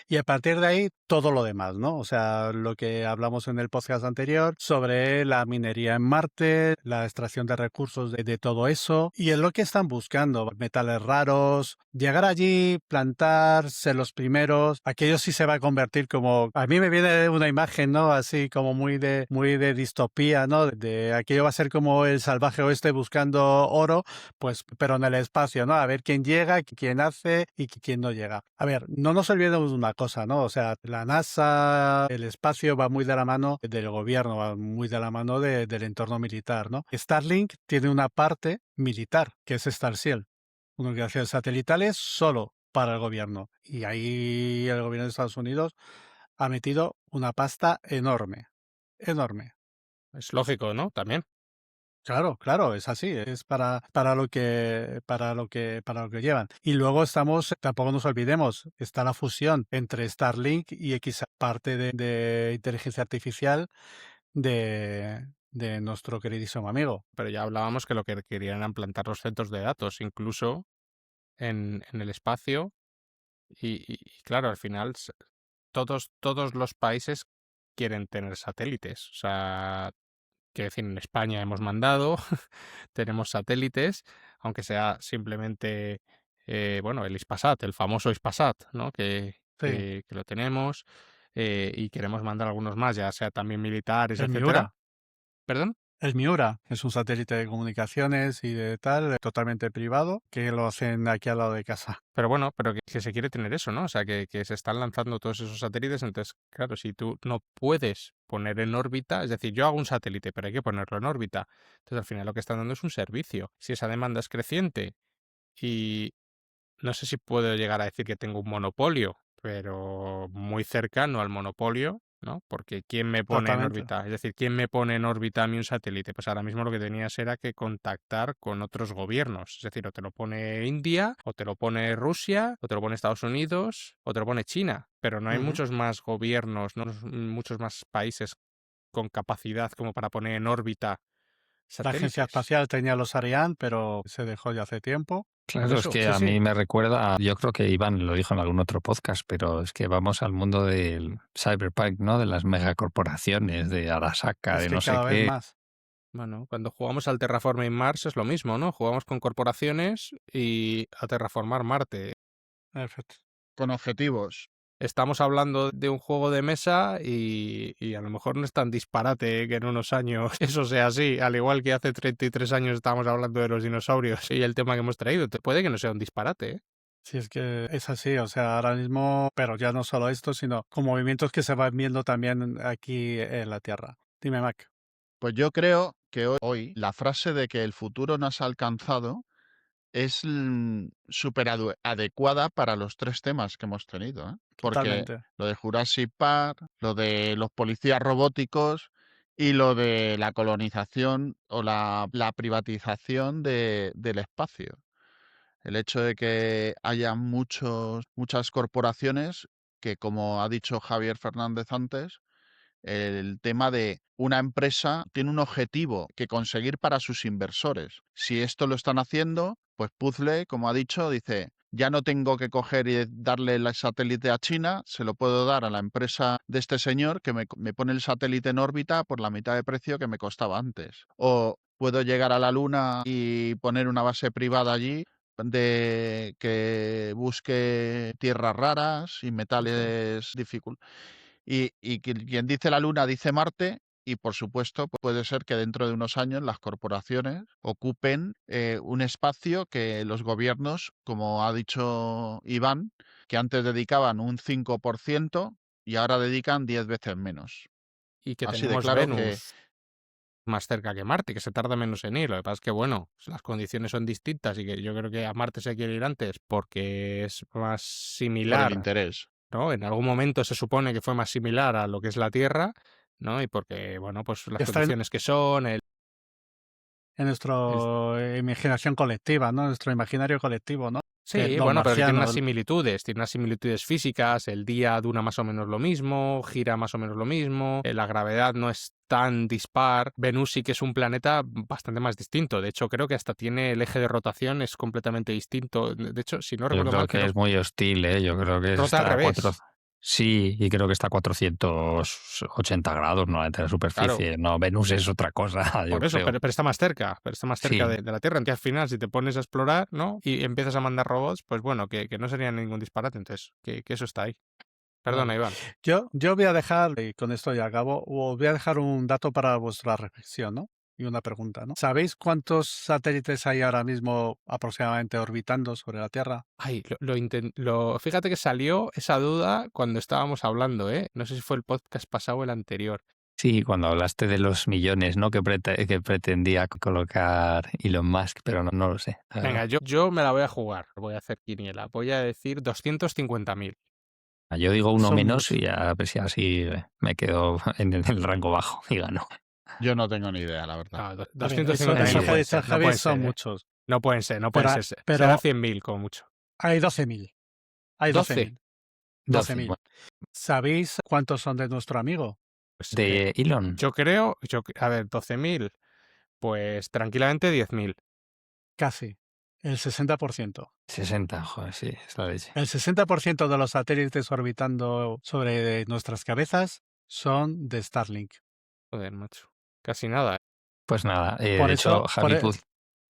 Y a partir de ahí, todo lo demás, ¿no? O sea, lo que hablamos en el podcast anterior sobre la minería en Marte, la extracción de recursos de todo eso, y es lo que están buscando, metales raros, llegar allí, plantar, ser los primeros, aquello sí se va a convertir como, a mí me viene una imagen, ¿no? Así como muy de distopía, ¿no? De aquello va a ser como el salvaje oeste buscando oro, pues, pero en el espacio, ¿no? A ver quién llega, quién hace y quién no llega. A ver, no nos olvidemos de una cosa, ¿no? O sea, la NASA, el espacio va muy de la mano del gobierno, va muy de la mano del entorno militar, ¿no? Starlink tiene una parte militar, que es Starciel, una organización satelitales solo para el gobierno. Y ahí el gobierno de Estados Unidos ha metido una pasta enorme, enorme. Es lógico, ¿no? También. Claro, claro, es así, es para lo que llevan. Y luego tampoco nos olvidemos, está la fusión entre Starlink y X parte de inteligencia artificial de nuestro queridísimo amigo. Pero ya hablábamos que lo que querían eran plantar los centros de datos, incluso en el espacio. Y claro, al final todos los países quieren tener satélites. O sea, quiero decir, en España hemos mandado, tenemos satélites, aunque sea simplemente, bueno, el Ispasat, el famoso Ispasat, ¿no? Sí, Que lo tenemos, y queremos mandar algunos más, ya sea también militares, el etcétera. Miura. ¿Perdón? El Miura es un satélite de comunicaciones y de tal, totalmente privado, que lo hacen aquí al lado de casa. Pero bueno, pero que se quiere tener eso, ¿no? O sea, que se están lanzando todos esos satélites, entonces, claro, si tú no puedes poner en órbita, es decir, yo hago un satélite, pero hay que ponerlo en órbita, entonces al final lo que están dando es un servicio. Si esa demanda es creciente y no sé si puedo llegar a decir que tengo un monopolio, pero muy cercano al monopolio, ¿no? Porque ¿quién me pone en Totalmente. órbita? Es decir, ¿quién me pone en órbita a mí un satélite? Pues ahora mismo lo que tenías era que contactar con otros gobiernos. Es decir, o te lo pone India, o te lo pone Rusia, o te lo pone Estados Unidos, o te lo pone China. Pero no hay Ujú. muchos más gobiernos, no muchos más países con capacidad como para poner en órbita La agencia satélites. espacial tenía los Ariane, pero se dejó ya hace tiempo. Por Claro, es eso, que sí, a sí. mí me recuerda, yo creo que Iván lo dijo en algún otro podcast, pero es que vamos al mundo del cyberpunk, ¿no? De las megacorporaciones, de Arasaka, Es de que no sé cada vez qué. más. Bueno, cuando jugamos al Terraforming Mars es lo mismo, ¿no? Jugamos con corporaciones y a terraformar Marte. Perfecto. Con objetivos. Estamos hablando de un juego de mesa y a lo mejor no es tan disparate que en unos años eso sea así, al igual que hace 33 años estábamos hablando de los dinosaurios y el tema que hemos traído. Puede que no sea un disparate, ¿eh? Sí, es que es así, o sea, ahora mismo, pero ya no solo esto, sino con movimientos que se van viendo también aquí en la Tierra. Dime, Mac. Pues yo creo que hoy la frase de que el futuro nos ha alcanzado es súper adecuada para los tres temas que hemos tenido, ¿eh? Porque Totalmente. lo de Jurassic Park, lo de los policías robóticos y lo de la colonización o la privatización del espacio. El hecho de que haya muchas corporaciones que, como ha dicho Javier Fernández antes, el tema de una empresa tiene un objetivo que conseguir para sus inversores. Si esto lo están haciendo, pues Puzzle, como ha dicho, dice, ya no tengo que coger y darle el satélite a China, se lo puedo dar a la empresa de este señor que me pone el satélite en órbita por la mitad de precio que me costaba antes. O puedo llegar a la Luna y poner una base privada allí de que busque tierras raras y Justo. metales difíciles. Y quien dice la Luna dice Marte, y por supuesto puede ser que dentro de unos años las corporaciones ocupen un espacio que los gobiernos, como ha dicho Iván, que antes dedicaban un 5% y ahora dedican 10 veces menos. Y que Así de tenemos claro que Venus más cerca que Marte, que se tarda menos en ir. Lo que pasa es que, bueno, las condiciones son distintas y que yo creo que a Marte se quiere ir antes porque es más por el similar, interés. ¿no? En algún momento se supone que fue más similar a lo que es la Tierra, ¿no? Y porque, bueno, pues las Está condiciones que son, en el- nuestra imaginación colectiva, ¿no? Nuestro imaginario colectivo, ¿no? Que Sí, los bueno, pero que marcianos. tiene unas similitudes físicas, el día dura más o menos lo mismo, gira más o menos lo mismo, la gravedad no es tan dispar, Venus sí que es un planeta bastante más distinto, de hecho creo que hasta tiene el eje de rotación es completamente distinto, de hecho, si no Yo recuerdo creo mal, que es muy hostil, ¿eh? Yo creo que rota al está a cuatro, revés. Sí, y creo que está a 480 grados, ¿no? Entre la superficie. No, Venus es otra cosa, yo Por eso, creo. pero está más cerca, Sí. de la Tierra. Entonces, al final, si te pones a explorar, ¿no? Y empiezas a mandar robots, pues bueno, que no sería ningún disparate. Entonces, que eso está ahí. Perdona, Vale. Iván. Yo voy a dejar, y con esto ya acabo, os voy a dejar un dato para vuestra reflexión, ¿no? Y una pregunta, ¿no? ¿Sabéis cuántos satélites hay ahora mismo aproximadamente orbitando sobre la Tierra? Ay, fíjate que salió esa duda cuando estábamos hablando, ¿eh? No sé si fue el podcast pasado o el anterior. Sí, cuando hablaste de los millones, ¿no? Que pretendía colocar Elon Musk, pero no lo sé. la Venga, verdad. yo me la voy a jugar. Voy a hacer quiniela. Voy a decir 250.000. Yo digo uno Son menos muchos. y a ver si así me quedo en el rango bajo y gano. Yo no tengo ni idea, la verdad. No, A ver, 250.000 eso no que ha pueden dicho ser, no Javi pueden son ser, ¿eh? muchos. No pueden ser, no Pero, pueden ser. Será pero 100.000 como mucho. hay 12.000. Hay 12. 12.000. 12. 12.000. Bueno, ¿Sabéis cuántos son de nuestro amigo? Pues, de Elon, yo creo, a ver, 12.000, pues tranquilamente 10.000. Casi. El 60%. 60, joder, sí, es la leche. El 60% de los satélites orbitando sobre nuestras cabezas son de Starlink. Joder, macho. Casi nada. Pues nada, Por de hecho, eso, Javi, por,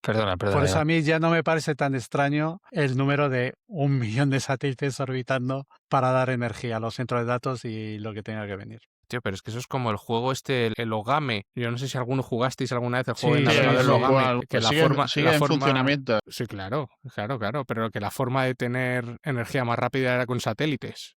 perdona, por eso Iván. a mí ya no me parece tan extraño el número de 1 millón de satélites orbitando para dar energía a los centros de datos y lo que tenga que venir. Tío, pero es que eso es como el juego este, el Ogame. Yo no sé si alguno jugasteis alguna vez el juego de Sí, navegador sí, el sí. Ogame. Que la forma, sigue en funcionamiento. Sí, claro, pero que la forma de tener energía más rápida era con satélites.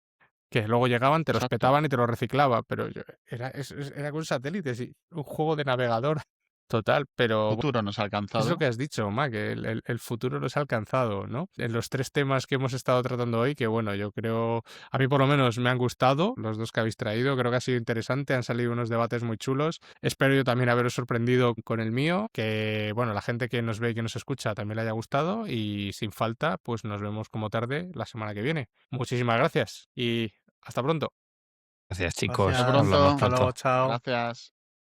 Que luego llegaban, te los Exacto. petaban y te los reciclaba. Pero era con satélites y un juego de navegador total. Pero El futuro nos ha es lo alcanzado. que has dicho, Ma, que el futuro nos ha alcanzado, ¿no? En los 3 temas que hemos estado tratando hoy, que bueno, yo creo, a mí por lo menos me han gustado los 2 que habéis traído, creo que ha sido interesante, han salido unos debates muy chulos. Espero yo también haberos sorprendido con el mío, que bueno, la gente que nos ve y que nos escucha también le haya gustado y sin falta, pues nos vemos como tarde la semana que viene. Muchísimas gracias y hasta pronto. Gracias, chicos. Gracias. Hasta Hablamos pronto. Hasta luego, pronto. chao. Gracias.